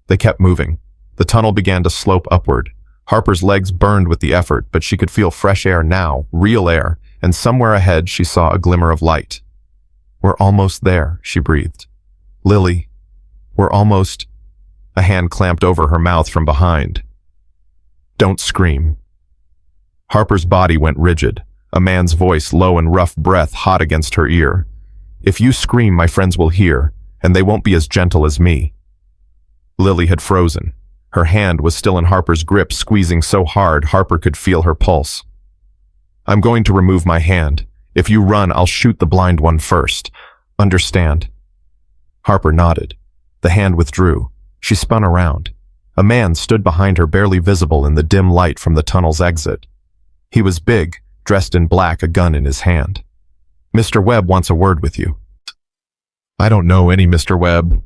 They kept moving. The tunnel began to slope upward. Harper's legs burned with the effort, but she could feel fresh air now, real air, and somewhere ahead she saw a glimmer of light. "We're almost there," she breathed. "Lily, we're almost..." A hand clamped over her mouth from behind. "Don't scream." Harper's body went rigid, a man's voice, low and rough breath hot against her ear. "If you scream, my friends will hear, and they won't be as gentle as me." Lily had frozen. Her hand was still in Harper's grip, squeezing so hard Harper could feel her pulse. "I'm going to remove my hand. If you run, I'll shoot the blind one first. Understand?" Harper nodded. The hand withdrew. She spun around. A man stood behind her, barely visible in the dim light from the tunnel's exit. He was big, dressed in black, a gun in his hand. "Mr. Webb wants a word with you." "I don't know any Mr. Webb."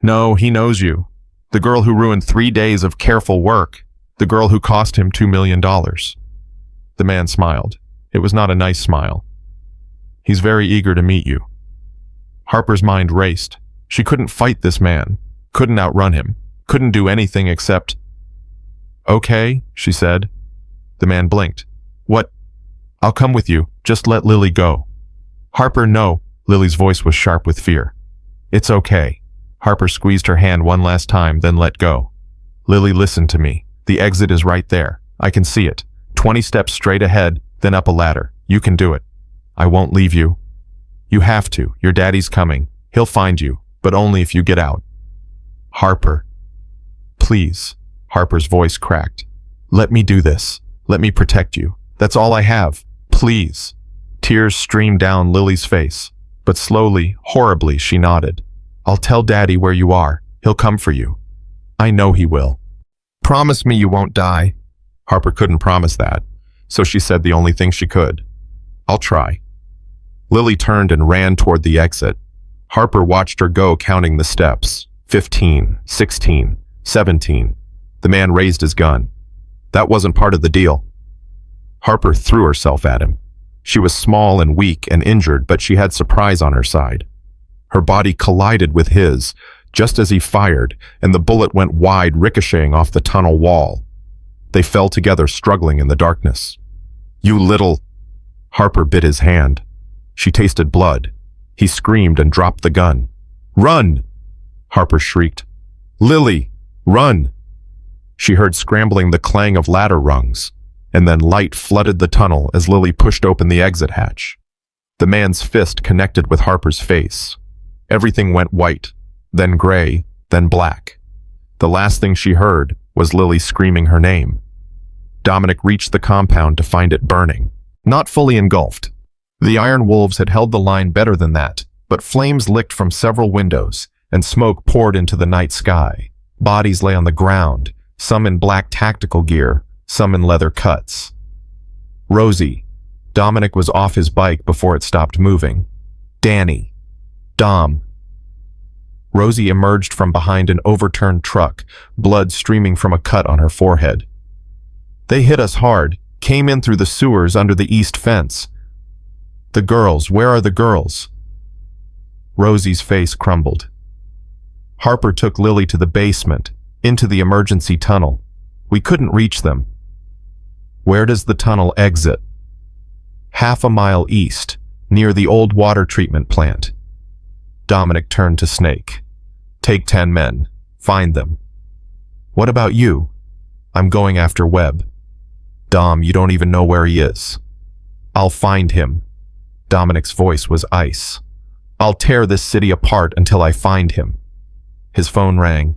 "No, he knows you. The girl who ruined 3 days of careful work. The girl who cost him $2 million. The man smiled. It was not a nice smile. "He's very eager to meet you." Harper's mind raced. She couldn't fight this man, couldn't outrun him, couldn't do anything except... "Okay," she said. The man blinked. "What?" "I'll come with you. Just let Lily go." "Harper, no." Lily's voice was sharp with fear. "It's okay." Harper squeezed her hand one last time, then let go. "Lily, listen to me. The exit is right there. I can see it. 20 steps straight ahead, then up a ladder. You can do it. I won't leave you. You have to. Your daddy's coming. He'll find you, but only if you get out. Harper. Please. Harper's voice cracked. Let me do this. Let me protect you. That's all I have. Please. Tears streamed down Lily's face, but slowly, horribly, she nodded. I'll tell Daddy where you are. He'll come for you. I know he will. Promise me you won't die. Harper couldn't promise that, so she said the only thing she could. I'll try. Lily turned and ran toward the exit. Harper watched her go, counting the steps. 15, 16, 17. The man raised his gun. That wasn't part of the deal. Harper threw herself at him. She was small and weak and injured, but she had surprise on her side. Her body collided with his, just as he fired, and the bullet went wide, ricocheting off the tunnel wall. They fell together, struggling in the darkness. You little... Harper bit his hand. She tasted blood. He screamed and dropped the gun. Run! Harper shrieked. Lily, run! She heard scrambling the clang of ladder rungs, and then light flooded the tunnel as Lily pushed open the exit hatch. The man's fist connected with Harper's face. Everything went white, then gray, then black. The last thing she heard was Lily screaming her name. Dominic reached the compound to find it burning, not fully engulfed. The iron wolves had held the line better than that, but flames licked from several windows, and smoke poured into the night sky. Bodies lay on the ground, some in black tactical gear, some in leather cuts. Rosie. Dominic was off his bike before it stopped moving. Danny. Dom. Rosie emerged from behind an overturned truck, blood streaming from a cut on her forehead. They hit us hard, came in through the sewers under the east fence. The girls, where are the girls? Rosie's face crumbled. Harper took Lily to the basement, into the emergency tunnel. We couldn't reach them. Where does the tunnel exit? Half a mile east, near the old water treatment plant. Dominic turned to Snake. Take 10 men. Find them. What about you? I'm going after Webb. Dom, you don't even know where he is. I'll find him. Dominic's voice was ice. I'll tear this city apart until I find him. His phone rang.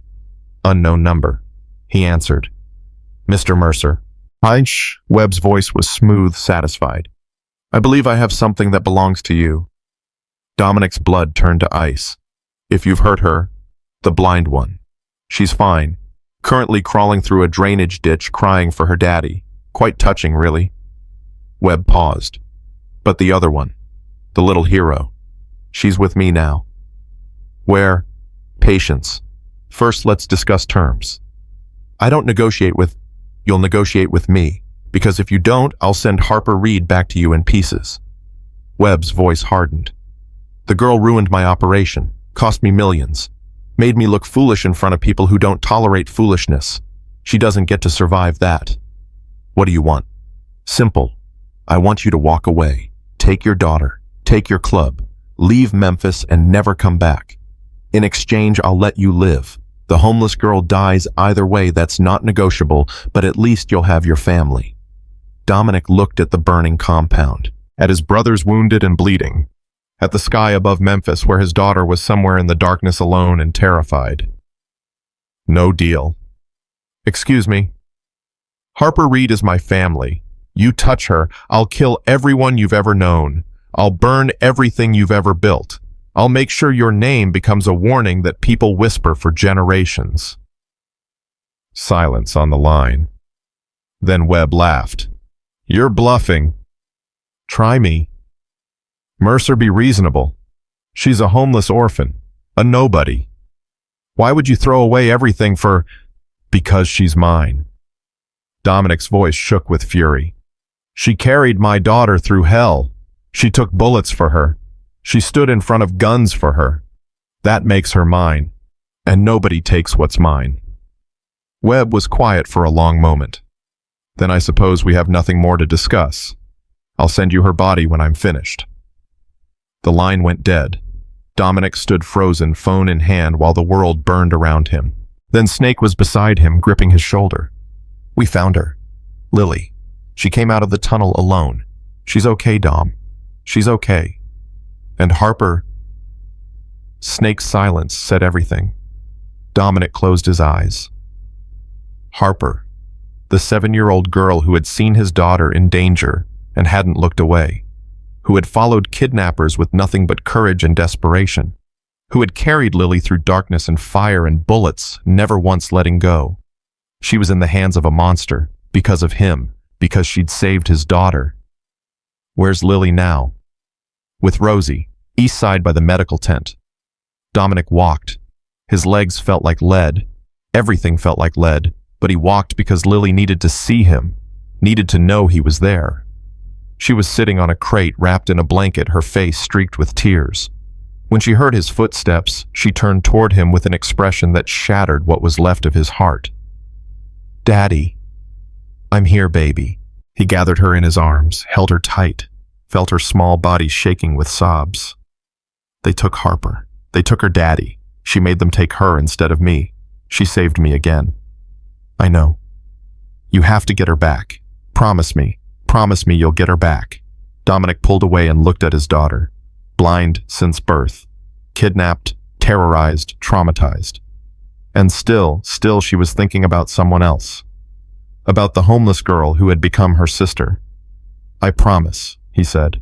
Unknown number. He answered. Mr. Mercer. Hi. Webb's voice was smooth, satisfied. I believe I have something that belongs to you. Dominic's blood turned to ice. If you've hurt her, the blind one. She's fine. Currently crawling through a drainage ditch, crying for her daddy. Quite touching, really. Webb paused. But the other one, the little hero, she's with me now. Where? Patience. First, let's discuss terms. I don't negotiate with... You'll negotiate with me, because if you don't, I'll send Harper Reed back to you in pieces. Webb's voice hardened. The girl ruined my operation, cost me millions, made me look foolish in front of people who don't tolerate foolishness. She doesn't get to survive that. What do you want? Simple. I want you to walk away. Take your daughter. Take your club. Leave Memphis and never come back. In exchange, I'll let you live. The homeless girl dies either way, that's not negotiable, but at least you'll have your family. Dominic looked at the burning compound, at his brothers wounded and bleeding, at the sky above Memphis where his daughter was somewhere in the darkness alone and terrified. No deal. Excuse me. Harper Reed is my family. You touch her, I'll kill everyone you've ever known. I'll burn everything you've ever built. I'll make sure your name becomes a warning that people whisper for generations. Silence on the line. Then Webb laughed. You're bluffing. Try me. Mercer, be reasonable. She's a homeless orphan, a nobody. Why would you throw away everything for... Because she's mine. Dominic's voice shook with fury. She carried my daughter through hell. She took bullets for her. She stood in front of guns for her. That makes her mine, and nobody takes what's mine. Webb was quiet for a long moment. Then I suppose we have nothing more to discuss. I'll send you her body when I'm finished. The line went dead. Dominic stood frozen, phone in hand, while the world burned around him. Then Snake was beside him, gripping his shoulder. We found her. Lily. She came out of the tunnel alone. She's okay, Dom. She's okay. And Harper... Snake's silence said everything. Dominic closed his eyes. Harper, the 7-year-old girl who had seen his daughter in danger and hadn't looked away, who had followed kidnappers with nothing but courage and desperation, who had carried Lily through darkness and fire and bullets, never once letting go. She was in the hands of a monster, because of him, because she'd saved his daughter. Where's Lily now? With Rosie, east side by the medical tent. Dominic walked. His legs felt like lead. Everything felt like lead, but he walked because Lily needed to see him, needed to know he was there. She was sitting on a crate wrapped in a blanket, her face streaked with tears. When she heard his footsteps, she turned toward him with an expression that shattered what was left of his heart. Daddy. I'm here, baby. He gathered her in his arms, held her tight, felt her small body shaking with sobs. They took Harper. They took her daddy. She made them take her instead of me. She saved me again. I know. You have to get her back. Promise me. Promise me you'll get her back. Dominic pulled away and looked at his daughter. Blind since birth. Kidnapped, terrorized, traumatized. And still she was thinking about someone else. About the homeless girl who had become her sister. I promise, he said.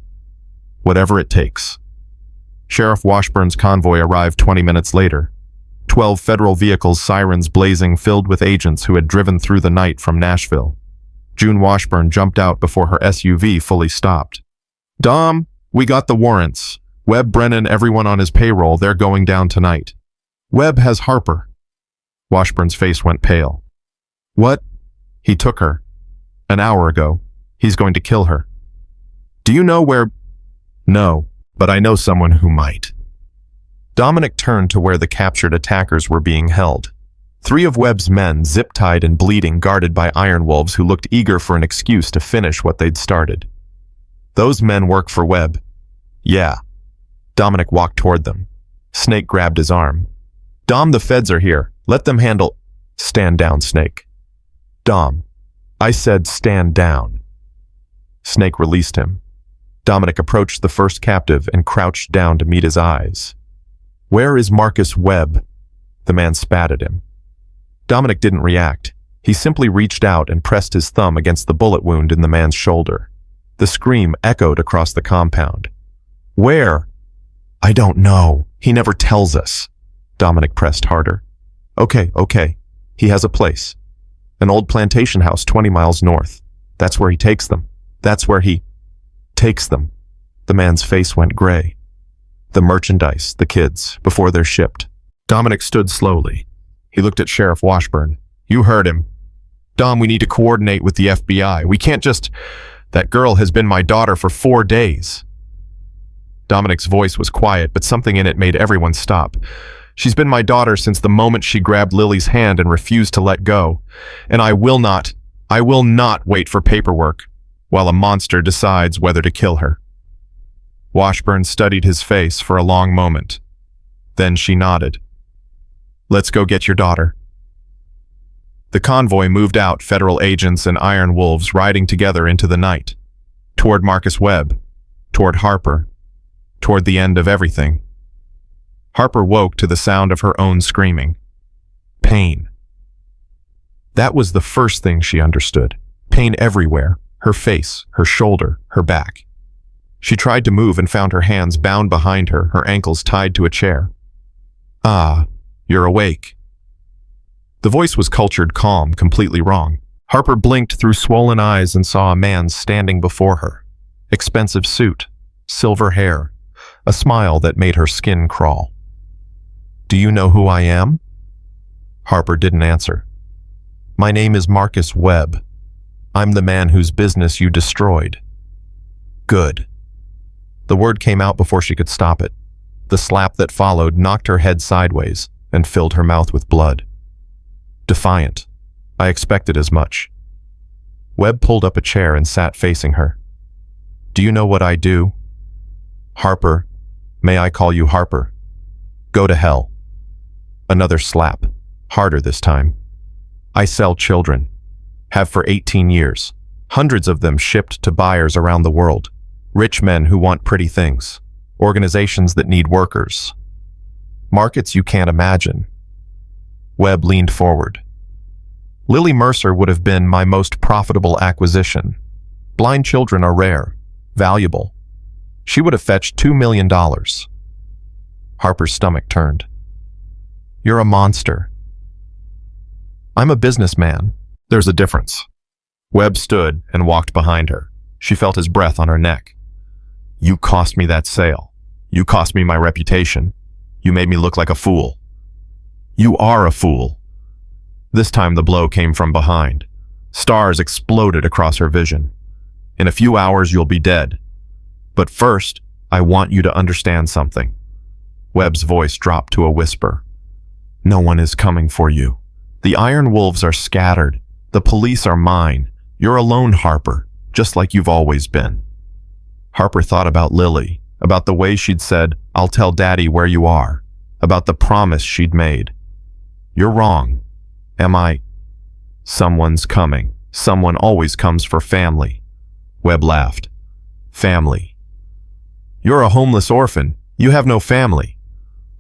Whatever it takes. Sheriff Washburn's convoy arrived 20 minutes later. 12 federal vehicles, sirens blazing, filled with agents who had driven through the night from Nashville. June Washburn jumped out before her SUV fully stopped. Dom, we got the warrants. Webb, Brennan, everyone on his payroll, they're going down tonight. Webb has Harper. Washburn's face went pale. What? He took her. An hour ago. He's going to kill her. Do you know where... No, but I know someone who might. Dominic turned to where the captured attackers were being held. 3 of Webb's men, zip-tied and bleeding, guarded by iron wolves who looked eager for an excuse to finish what they'd started. Those men work for Webb. Yeah. Dominic walked toward them. Snake grabbed his arm. Dom, the feds are here. Let them handle... Stand down, Snake. Dom. I said stand down. Snake released him. Dominic approached the first captive and crouched down to meet his eyes. Where is Marcus Webb? The man spat at him. Dominic didn't react. He simply reached out and pressed his thumb against the bullet wound in the man's shoulder. The scream echoed across the compound. Where? I don't know. He never tells us. Dominic pressed harder. Okay. He has a place. An old plantation house 20 miles north. That's where he takes them. That's where he takes them. The man's face went gray. The merchandise, the kids, before they're shipped. Dominic stood slowly. He looked at Sheriff Washburn. You heard him. Dom, we need to coordinate with the FBI. We can't just... That girl has been my daughter for 4 days. Dominic's voice was quiet, but something in it made everyone stop. She's been my daughter since the moment she grabbed Lily's hand and refused to let go. And I will not wait for paperwork while a monster decides whether to kill her. Washburn studied his face for a long moment. Then she nodded. Let's go get your daughter. The convoy moved out, federal agents and iron wolves riding together into the night. Toward Marcus Webb. Toward Harper. Toward the end of everything. Harper woke to the sound of her own screaming. Pain. That was the first thing she understood. Pain everywhere. Her face, her shoulder, her back. She tried to move and found her hands bound behind her, her ankles tied to a chair. Ah, you're awake. The voice was cultured calm, completely wrong. Harper blinked through swollen eyes and saw a man standing before her. Expensive suit, silver hair, a smile that made her skin crawl. Do you know who I am? Harper didn't answer. My name is Marcus Webb. I'm the man whose business you destroyed. Good. The word came out before she could stop it. The slap that followed knocked her head sideways and filled her mouth with blood. Defiant. I expected as much. Webb pulled up a chair and sat facing her. Do you know what I do? Harper. May I call you Harper? Go to hell. Another slap. Harder this time. I sell children. Have for 18 years. Hundreds of them shipped to buyers around the world. Rich men who want pretty things. Organizations that need workers. Markets you can't imagine. Webb leaned forward. Lily Mercer would have been my most profitable acquisition. Blind children are rare, valuable. She would have fetched $2 million. Harper's stomach turned. You're a monster. I'm a businessman. There's a difference. Webb stood and walked behind her. She felt his breath on her neck. You cost me that sale. You cost me my reputation. You made me look like a fool. You are a fool. This time the blow came from behind. Stars exploded across her vision. In a few hours you'll be dead. But first, I want you to understand something. Webb's voice dropped to a whisper. No one is coming for you. The Iron Wolves are scattered. The police are mine. You're alone, Harper, just like you've always been. Harper thought about Lily, about the way she'd said, I'll tell Daddy where you are, about the promise she'd made. You're wrong. Am I? Someone's coming. Someone always comes for family. Webb laughed. Family. You're a homeless orphan. You have no family.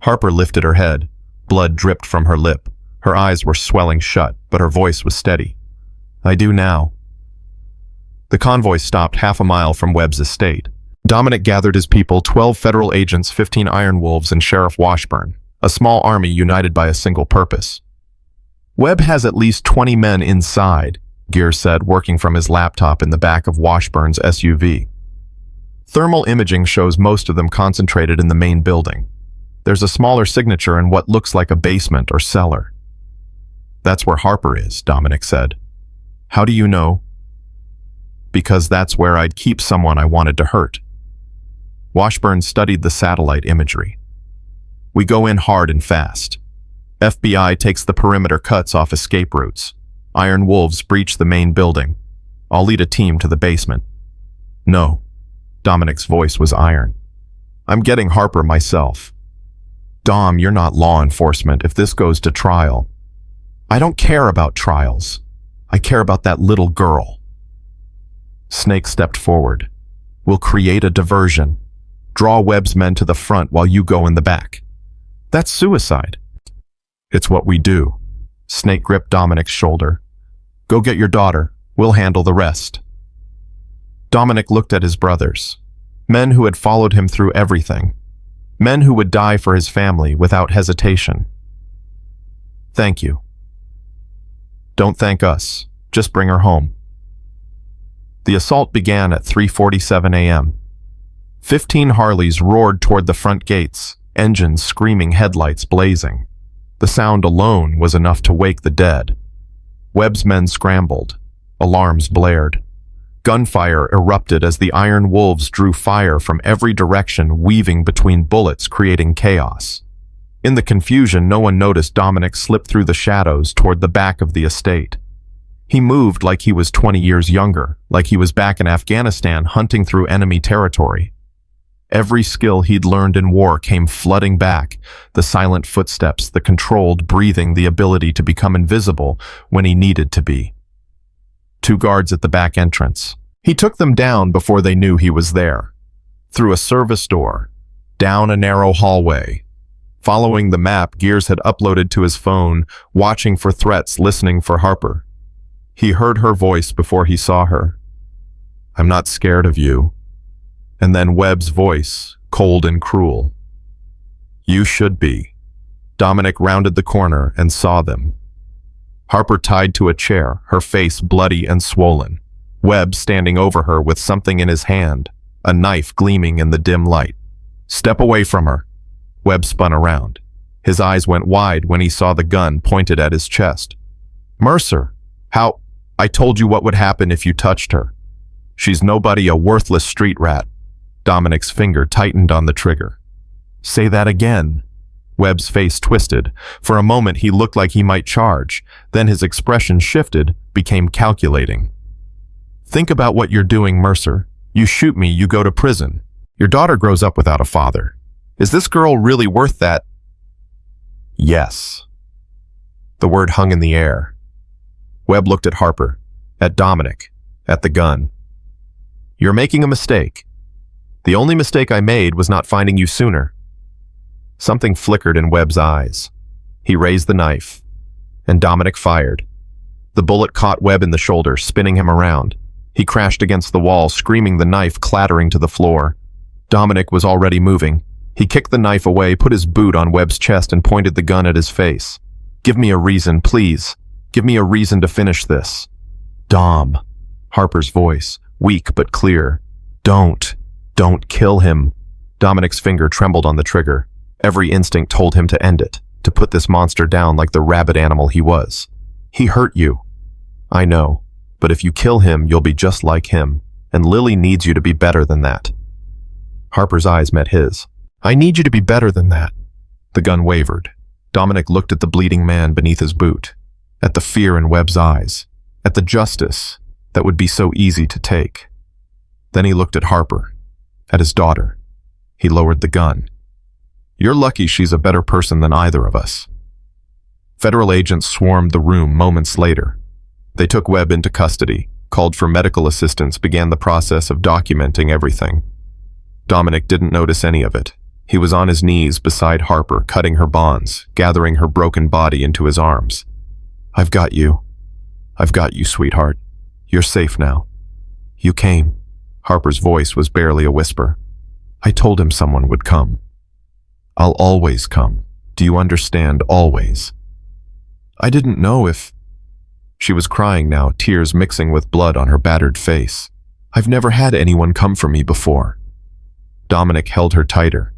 Harper lifted her head. Blood dripped from her lip. Her eyes were swelling shut, but her voice was steady. I do now. The convoy stopped half a mile from Webb's estate. Dominic gathered his people, 12 federal agents, 15 Iron Wolves, and Sheriff Washburn, a small army united by a single purpose. Webb has at least 20 men inside, Gear said, working from his laptop in the back of Washburn's SUV. Thermal imaging shows most of them concentrated in the main building. There's a smaller signature in what looks like a basement or cellar. That's where Harper is, Dominic said. How do you know? Because that's where I'd keep someone I wanted to hurt. Washburn studied the satellite imagery. We go in hard and fast. FBI takes the perimeter cuts off escape routes. Iron Wolves breach the main building. I'll lead a team to the basement. No. Dominic's voice was iron. I'm getting Harper myself. Dom, you're not law enforcement if this goes to trial. I don't care about trials. I care about that little girl. Snake stepped forward. We'll create a diversion. Draw Webb's men to the front while you go in the back. That's suicide. It's what we do. Snake gripped Dominic's shoulder. Go get your daughter. We'll handle the rest. Dominic looked at his brothers. Men who had followed him through everything. Men who would die for his family without hesitation. Thank you. Don't thank us. Just bring her home. The assault began at 3:47 a.m. 15 Harleys roared toward the front gates, engines screaming, headlights blazing. The sound alone was enough to wake the dead. Webb's men scrambled. Alarms blared. Gunfire erupted as the Iron Wolves drew fire from every direction, weaving between bullets, creating chaos. In the confusion, no one noticed Dominic slip through the shadows toward the back of the estate. He moved like he was 20 years younger, like he was back in Afghanistan hunting through enemy territory. Every skill he'd learned in war came flooding back, the silent footsteps, the controlled breathing, the ability to become invisible when he needed to be. 2 guards at the back entrance. He took them down before they knew he was there. Through a service door, down a narrow hallway. Following the map Gears had uploaded to his phone, watching for threats, listening for Harper. He heard her voice before he saw her. I'm not scared of you. And then Webb's voice, cold and cruel. You should be. Dominic rounded the corner and saw them. Harper tied to a chair, her face bloody and swollen. Webb standing over her with something in his hand, a knife gleaming in the dim light. Step away from her. Webb spun around. His eyes went wide when he saw the gun pointed at his chest. Mercer, how? I told you what would happen if you touched her. She's nobody, a worthless street rat. Dominic's finger tightened on the trigger. Say that again. Webb's face twisted. For a moment he looked like he might charge. Then his expression shifted, became calculating. Think about what you're doing, Mercer. You shoot me, you go to prison. Your daughter grows up without a father. Is this girl really worth that? Yes. The word hung in the air. Webb looked at Harper, at Dominic, at the gun. You're making a mistake. The only mistake I made was not finding you sooner. Something flickered in Webb's eyes. He raised the knife, and Dominic fired. The bullet caught Webb in the shoulder, spinning him around. He crashed against the wall, screaming, the knife clattering to the floor. Dominic was already moving. He kicked the knife away, put his boot on Webb's chest, and pointed the gun at his face. "Give me a reason, please. Give me a reason to finish this." "Dom." Harper's voice, weak but clear. Don't kill him." Dominic's finger trembled on the trigger. Every instinct told him to end it, to put this monster down like the rabid animal he was. "He hurt you." "I know, but if you kill him, you'll be just like him, and Lily needs you to be better than that." Harper's eyes met his. "I need you to be better than that." The gun wavered. Dominic looked at the bleeding man beneath his boot, at the fear in Webb's eyes, at the justice that would be so easy to take. Then he looked at Harper, at his daughter. He lowered the gun. "You're lucky she's a better person than either of us." Federal agents swarmed the room moments later. They took Webb into custody, called for medical assistance, began the process of documenting everything. Dominic didn't notice any of it. He was on his knees beside Harper, cutting her bonds, gathering her broken body into his arms. "I've got you. I've got you, sweetheart. You're safe now. You came." Harper's voice was barely a whisper. "I told him someone would come. I'll always come. Do you understand? Always." "I didn't know if—" She was crying now, tears mixing with blood on her battered face. "I've never had anyone come for me before." Dominic held her tighter.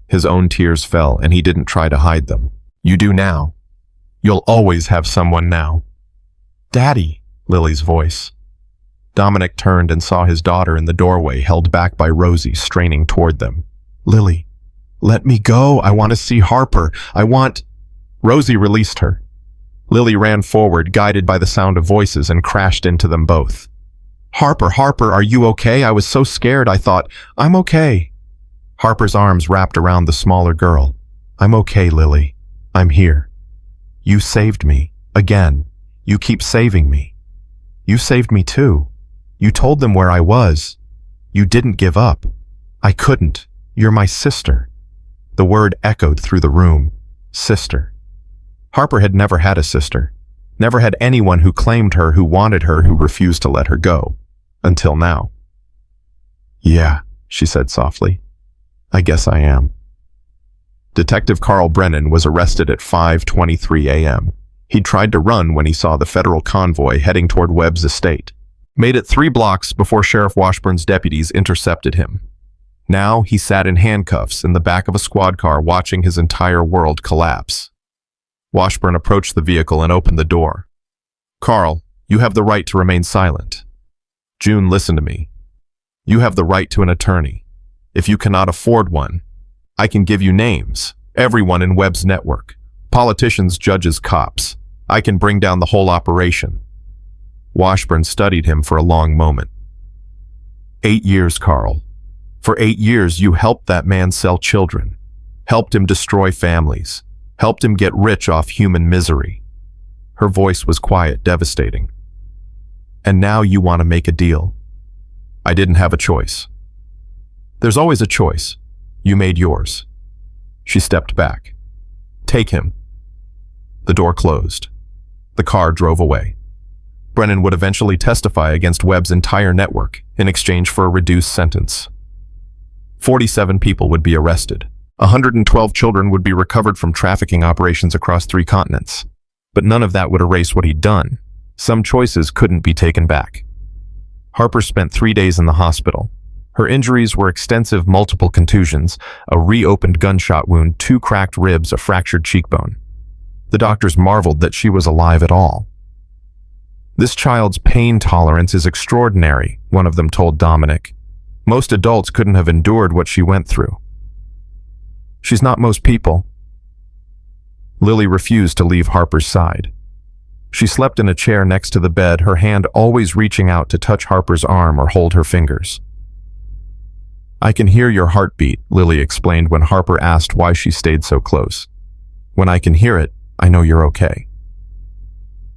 His own tears fell, and he didn't try to hide them. "You do now. You'll always have someone now." "Daddy," Lily's voice. Dominic turned and saw his daughter in the doorway, held back by Rosie, straining toward them. "Lily, let me go. I want to see Harper. I want—" Rosie released her. Lily ran forward, guided by the sound of voices, and crashed into them both. "Harper, Harper, are you okay? I was so scared I thought, I'm okay." Harper's arms wrapped around the smaller girl. "I'm okay, Lily. I'm here. You saved me. Again. You keep saving me. You saved me too. You told them where I was. You didn't give up. I couldn't. You're my sister." The word echoed through the room. Sister. Harper had never had a sister. Never had anyone who claimed her, who wanted her, who refused to let her go. Until now. "Yeah," she said softly. "I guess I am." Detective Carl Brennan was arrested at 5:23 a.m. He'd tried to run when he saw the federal convoy heading toward Webb's estate. Made it 3 blocks before Sheriff Washburn's deputies intercepted him. Now he sat in handcuffs in the back of a squad car, watching his entire world collapse. Washburn approached the vehicle and opened the door. "Carl, you have the right to remain silent." "June, listen to me. You have the right to an attorney. If you cannot afford one, I can give you names, everyone in Webb's network, politicians, judges, cops. I can bring down the whole operation." Washburn studied him for a long moment. 8 years, Carl. For 8 years, you helped that man sell children, helped him destroy families, helped him get rich off human misery. Her voice was quiet, devastating. "And now you want to make a deal." "I didn't have a choice." "There's always a choice. You made yours." She stepped back. "Take him." The door closed. The car drove away. Brennan would eventually testify against Webb's entire network in exchange for a reduced sentence. 47 people would be arrested. 112 children would be recovered from trafficking operations across 3 continents. But none of that would erase what he'd done. Some choices couldn't be taken back. Harper spent 3 days in the hospital. Her injuries were extensive multiple contusions, a reopened gunshot wound, 2 cracked ribs, a fractured cheekbone. The doctors marveled that she was alive at all. "This child's pain tolerance is extraordinary," one of them told Dominic. "Most adults couldn't have endured what she went through." "She's not most people." Lily refused to leave Harper's side. She slept in a chair next to the bed, her hand always reaching out to touch Harper's arm or hold her fingers. "I can hear your heartbeat," Lily explained when Harper asked why she stayed so close. "When I can hear it, I know you're okay."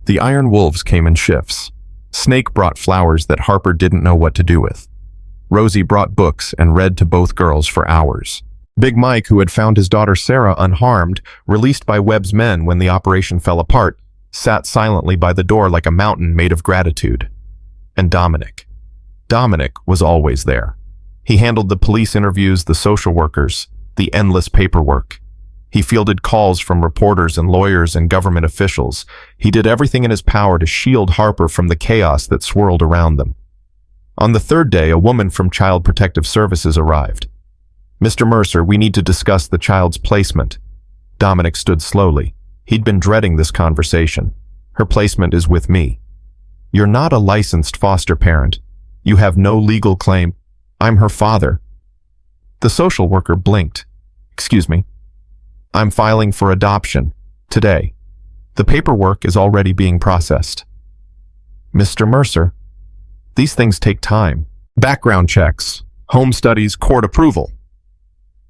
The iron wolves came in shifts. Snake brought flowers that Harper didn't know what to do with. Rosie brought books and read to both girls for hours. Big Mike, who had found his daughter Sarah unharmed, released by Webb's men when the operation fell apart, sat silently by the door like a mountain made of gratitude. And Dominic. Dominic was always there. He handled the police interviews, the social workers, the endless paperwork. He fielded calls from reporters and lawyers and government officials. He did everything in his power to shield Harper from the chaos that swirled around them. On the third day, a woman from Child Protective Services arrived. "Mr. Mercer, we need to discuss the child's placement." Dominic stood slowly. He'd been dreading this conversation. "Her placement is with me." "You're not a licensed foster parent. You have no legal claim." "I'm her father." The social worker blinked. "Excuse me. I'm filing for adoption. Today. The paperwork is already being processed." "Mr. Mercer, these things take time. Background checks, home studies, court approval.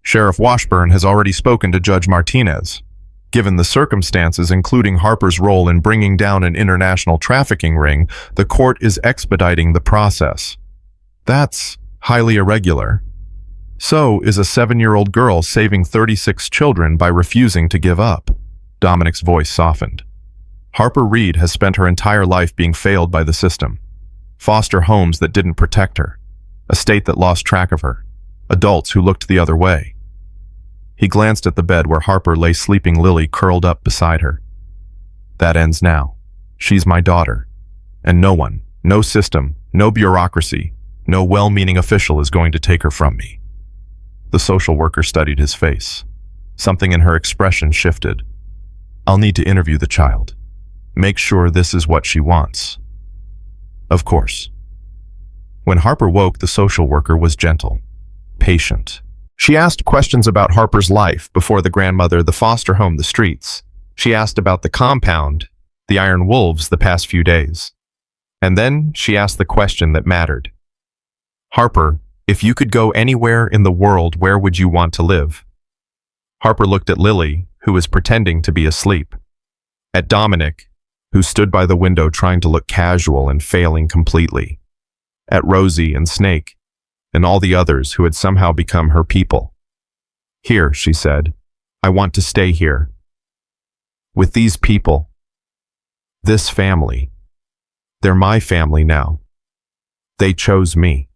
Sheriff Washburn has already spoken to Judge Martinez. Given the circumstances, including Harper's role in bringing down an international trafficking ring, the court is expediting the process. That's highly irregular. So is a 7-year-old girl saving 36 children by refusing to give up." Dominic's voice softened. "Harper Reed has spent her entire life being failed by the system. Foster homes that didn't protect her. A state that lost track of her. Adults who looked the other way." He glanced at the bed where Harper lay sleeping, Lily curled up beside her. "That ends now. She's my daughter. And no one, no system, no bureaucracy, no well-meaning official is going to take her from me." The social worker studied his face. Something in her expression shifted. "I'll need to interview the child. Make sure this is what she wants." "Of course." When Harper woke, the social worker was gentle, patient. She asked questions about Harper's life before the grandmother, the foster home, the streets. She asked about the compound, the iron wolves the past few days. And then she asked the question that mattered. "Harper, if you could go anywhere in the world, where would you want to live?" Harper looked at Lily, who was pretending to be asleep. At Dominic, who stood by the window trying to look casual and failing completely. At Rosie and Snake, and all the others who had somehow become her people. "Here," she said, "I want to stay here. With these people. This family. They're my family now. They chose me.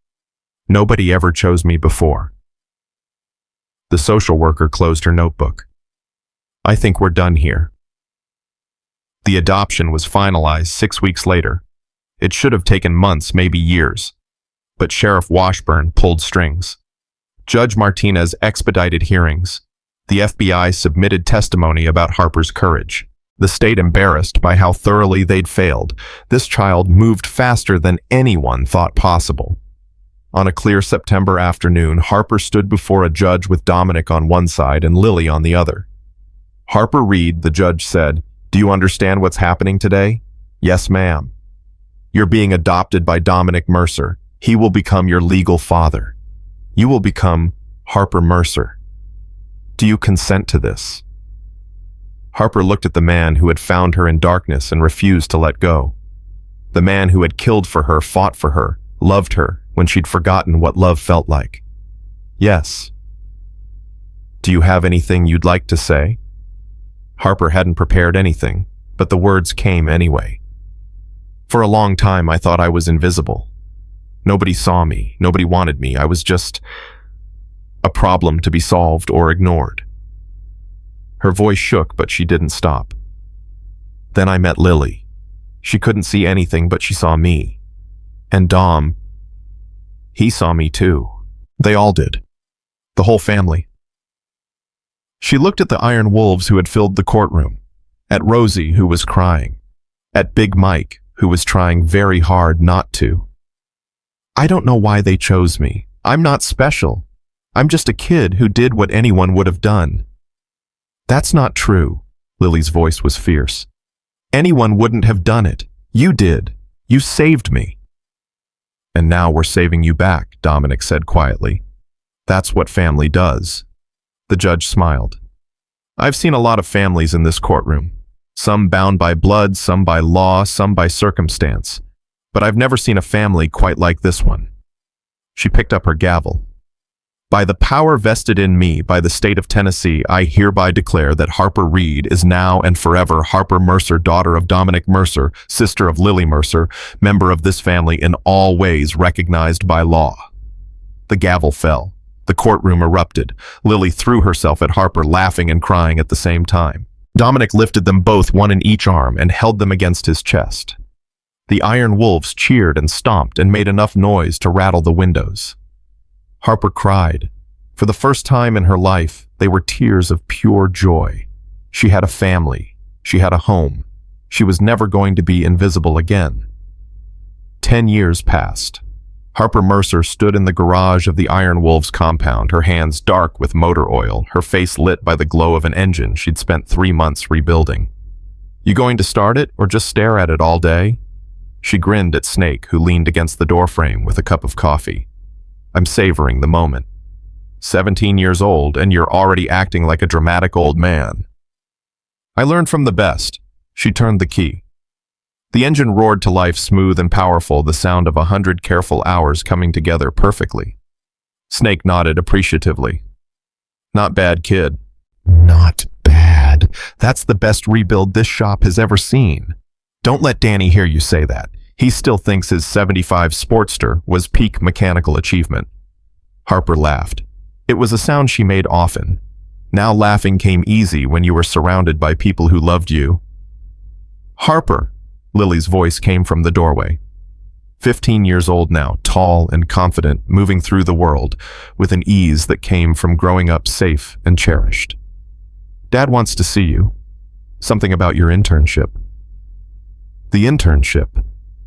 Nobody ever chose me before." The social worker closed her notebook. "I think we're done here." The adoption was finalized 6 weeks later. It should have taken months, maybe years. But Sheriff Washburn pulled strings. Judge Martinez expedited hearings. The FBI submitted testimony about Harper's courage. The state embarrassed by how thoroughly they'd failed. This child moved faster than anyone thought possible. On a clear September afternoon, Harper stood before a judge with Dominic on one side and Lily on the other. "Harper Reed," the judge said, "do you understand what's happening today?" "Yes, ma'am." "You're being adopted by Dominic Mercer. He will become your legal father. You will become Harper Mercer. Do you consent to this?" Harper looked at the man who had found her in darkness and refused to let go. The man who had killed for her, fought for her, loved her when she'd forgotten what love felt like. "Yes." "Do you have anything you'd like to say?" Harper hadn't prepared anything, but the words came anyway. "For a long time I thought I was invisible. Nobody saw me, nobody wanted me. I was just a problem to be solved or ignored." Her voice shook, but she didn't stop. "Then I met Lily. She couldn't see anything, but she saw me. And Dom, he saw me too. They all did. The whole family." She looked at the iron wolves who had filled the courtroom, at Rosie, who was crying, at Big Mike, who was trying very hard not to. "I don't know why they chose me. I'm not special. I'm just a kid who did what anyone would have done." "That's not true." Lily's voice was fierce. "Anyone wouldn't have done it. You did. You saved me." "And now we're saving you back," Dominic said quietly. "That's what family does." The judge smiled. "I've seen a lot of families in this courtroom. Some bound by blood, some by law, some by circumstance. But I've never seen a family quite like this one." She picked up her gavel. By the power vested in me by the state of Tennessee, I hereby declare that Harper Reed is now and forever Harper Mercer, daughter of Dominic Mercer, sister of Lily Mercer, member of this family in all ways recognized by law. The gavel fell. The courtroom erupted. Lily threw herself at Harper, laughing and crying at the same time. Dominic lifted them both, one in each arm, and held them against his chest. The iron wolves cheered and stomped and made enough noise to rattle the windows. Harper cried. For the first time in her life, they were tears of pure joy. She had a family. She had a home. She was never going to be invisible again. 10 years passed. Harper Mercer stood in the garage of the Iron Wolves compound, her hands dark with motor oil, her face lit by the glow of an engine she'd spent 3 months rebuilding. You going to start it or just stare at it all day? She grinned at Snake, who leaned against the doorframe with a cup of coffee. I'm savoring the moment. 17 years old, and you're already acting like a dramatic old man. I learned from the best. She turned the key. The engine roared to life, smooth and powerful, the sound of 100 careful hours coming together perfectly. Snake nodded appreciatively. Not bad, kid. Not bad. That's the best rebuild this shop has ever seen. Don't let Danny hear you say that. He still thinks his '75 Sportster was peak mechanical achievement. Harper laughed. It was a sound she made often. Now laughing came easy when you were surrounded by people who loved you. Harper, Lily's voice came from the doorway. 15 years old now, tall and confident, moving through the world with an ease that came from growing up safe and cherished. Dad wants to see you. Something about your internship. The internship.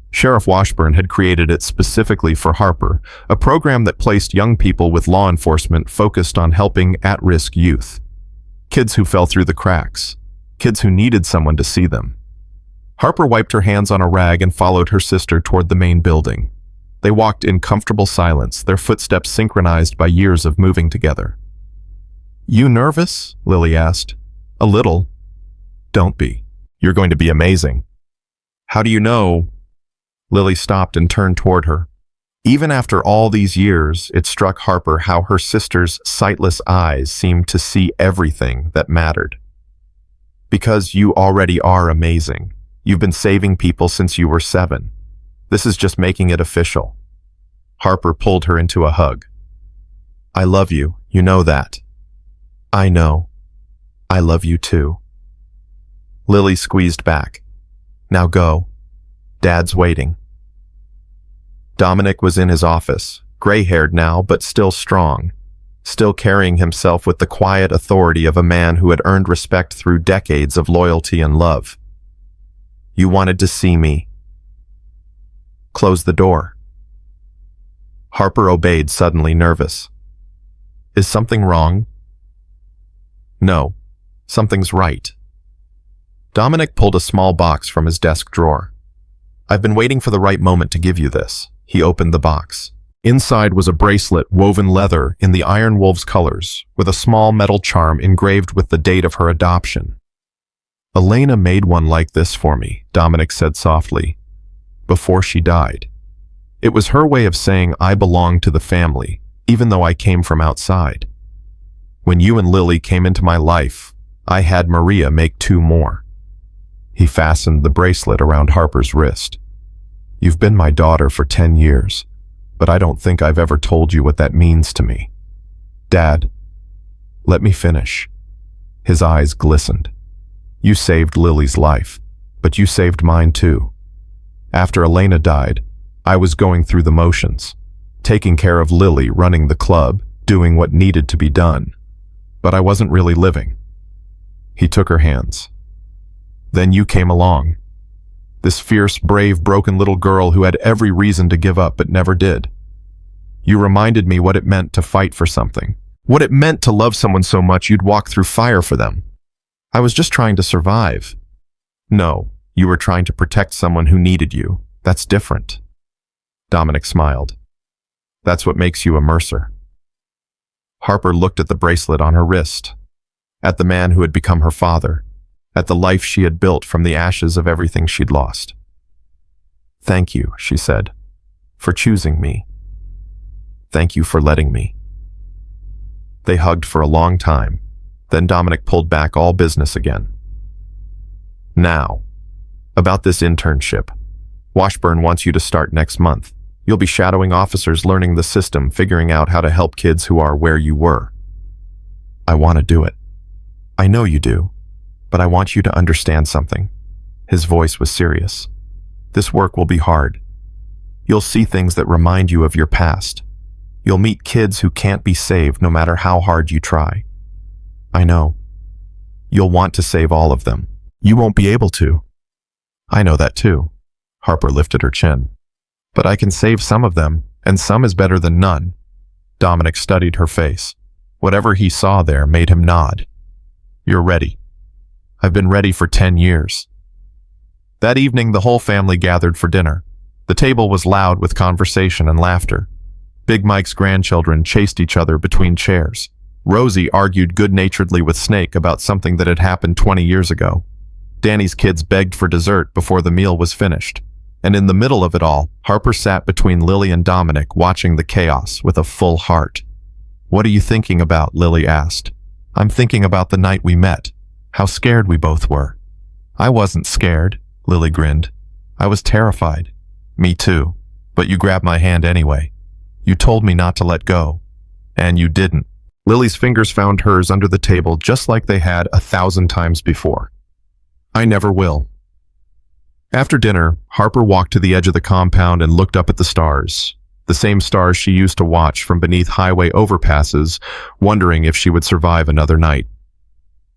Sheriff Washburn had created it specifically for Harper, a program that placed young people with law enforcement focused on helping at-risk youth. Kids who fell through the cracks. Kids who needed someone to see them. Harper wiped her hands on a rag and followed her sister toward the main building. They walked in comfortable silence, their footsteps synchronized by years of moving together. You nervous? Lily asked. A little. Don't be. You're going to be amazing. How do you know? Lily stopped and turned toward her. Even after all these years, it struck Harper how her sister's sightless eyes seemed to see everything that mattered. Because you already are amazing. You've been saving people since you were 7. This is just making it official. Harper pulled her into a hug. I love you, you know that. I know. I love you too. Lily squeezed back. Now go. Dad's waiting. Dominic was in his office, gray-haired now, but still strong, still carrying himself with the quiet authority of a man who had earned respect through decades of loyalty and love. You wanted to see me. Close the door. Harper obeyed, suddenly nervous. Is something wrong? No, something's right. Dominic pulled a small box from his desk drawer. I've been waiting for the right moment to give you this. He opened the box. Inside was a bracelet woven leather in the Iron Wolves colors, with a small metal charm engraved with the date of her adoption. Elena made one like this for me, Dominic said softly, before she died. It was her way of saying I belong to the family, even though I came from outside. When you and Lily came into my life, I had Maria make 2 more. He fastened the bracelet around Harper's wrist. You've been my daughter for 10 years, but I don't think I've ever told you what that means to me. Dad, let me finish. His eyes glistened. You saved Lily's life, but you saved mine too. After Elena died, I was going through the motions, taking care of Lily, running the club, doing what needed to be done. But I wasn't really living. He took her hands. Then you came along. This fierce, brave, broken little girl who had every reason to give up but never did. You reminded me what it meant to fight for something. What it meant to love someone so much you'd walk through fire for them. I was just trying to survive. No, you were trying to protect someone who needed you. That's different. Dominic smiled. That's what makes you a Mercer. Harper looked at the bracelet on her wrist, at the man who had become her father, at the life she had built from the ashes of everything she'd lost. Thank you, she said, for choosing me. Thank you for letting me." They hugged for a long time. Then Dominic pulled back all business again. "Now, about this internship. Washburn wants you to start next month. You'll be shadowing officers, learning the system, figuring out how to help kids who are where you were." "I want to do it." "I know you do, but I want you to understand something." His voice was serious. "This work will be hard. You'll see things that remind you of your past. You'll meet kids who can't be saved no matter how hard you try. I know. You'll want to save all of them. You won't be able to." "I know that too." Harper lifted her chin. "But I can save some of them, and some is better than none." Dominic studied her face. Whatever he saw there made him nod. "You're ready. I've been ready for 10 years. That evening, the whole family gathered for dinner. The table was loud with conversation and laughter. Big Mike's grandchildren chased each other between chairs. Rosie argued good-naturedly with Snake about something that had happened 20 years ago. Danny's kids begged for dessert before the meal was finished. And in the middle of it all, Harper sat between Lily and Dominic, watching the chaos with a full heart. "What are you thinking about?" Lily asked. "I'm thinking about the night we met, how scared we both were." "I wasn't scared," Lily grinned. "I was terrified." "Me too, but you grabbed my hand anyway. You told me not to let go, and you didn't." Lily's fingers found hers under the table just like they had 1,000 times before. "I never will." After dinner, Harper walked to the edge of the compound and looked up at the stars, the same stars she used to watch from beneath highway overpasses, wondering if she would survive another night.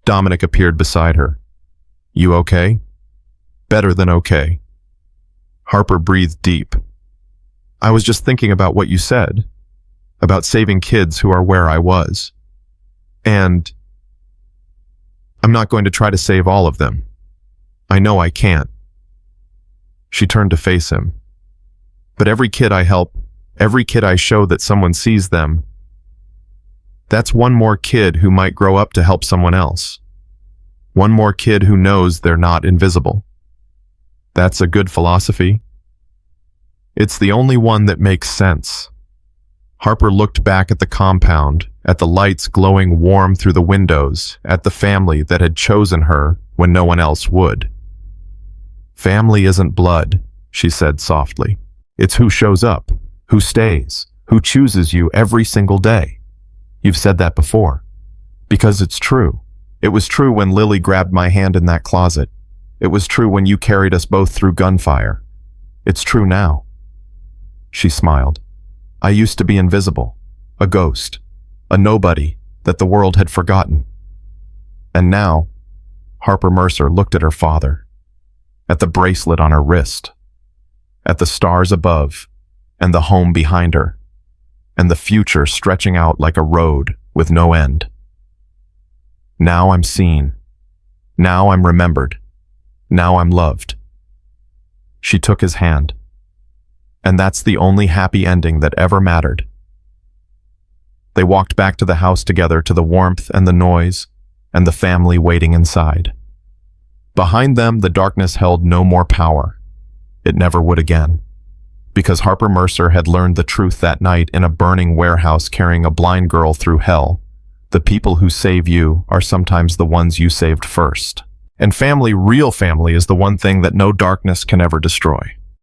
Dominic appeared beside her. "You okay?" "Better than okay." Harper breathed deep. "I was just thinking about what you said, about saving kids who are where I was. And I'm not going to try to save all of them. I know I can't." She turned to face him. "But every kid I help, every kid I show that someone sees them, that's one more kid who might grow up to help someone else. One more kid who knows they're not invisible. That's a good philosophy. It's the only one that makes sense." Harper looked back at the compound, at the lights glowing warm through the windows, at the family that had chosen her when no one else would. "Family isn't blood," she said softly. "It's who shows up, who stays, who chooses you every single day. You've said that before. Because it's true. It was true when Lily grabbed my hand in that closet. It was true when you carried us both through gunfire. It's true now." She smiled. "I used to be invisible, a ghost, a nobody that the world had forgotten. And now," Harper Mercer looked at her father, at the bracelet on her wrist, at the stars above, and the home behind her, and the future stretching out like a road with no end. "Now I'm seen. Now I'm remembered. Now I'm loved." She took his hand. And that's the only happy ending that ever mattered. They walked back to the house together, to the warmth and the noise, and the family waiting inside. Behind them, the darkness held no more power. It never would again. Because Harper Mercer had learned the truth that night in a burning warehouse carrying a blind girl through hell. The people who save you are sometimes the ones you saved first. And family, real family, is the one thing that no darkness can ever destroy.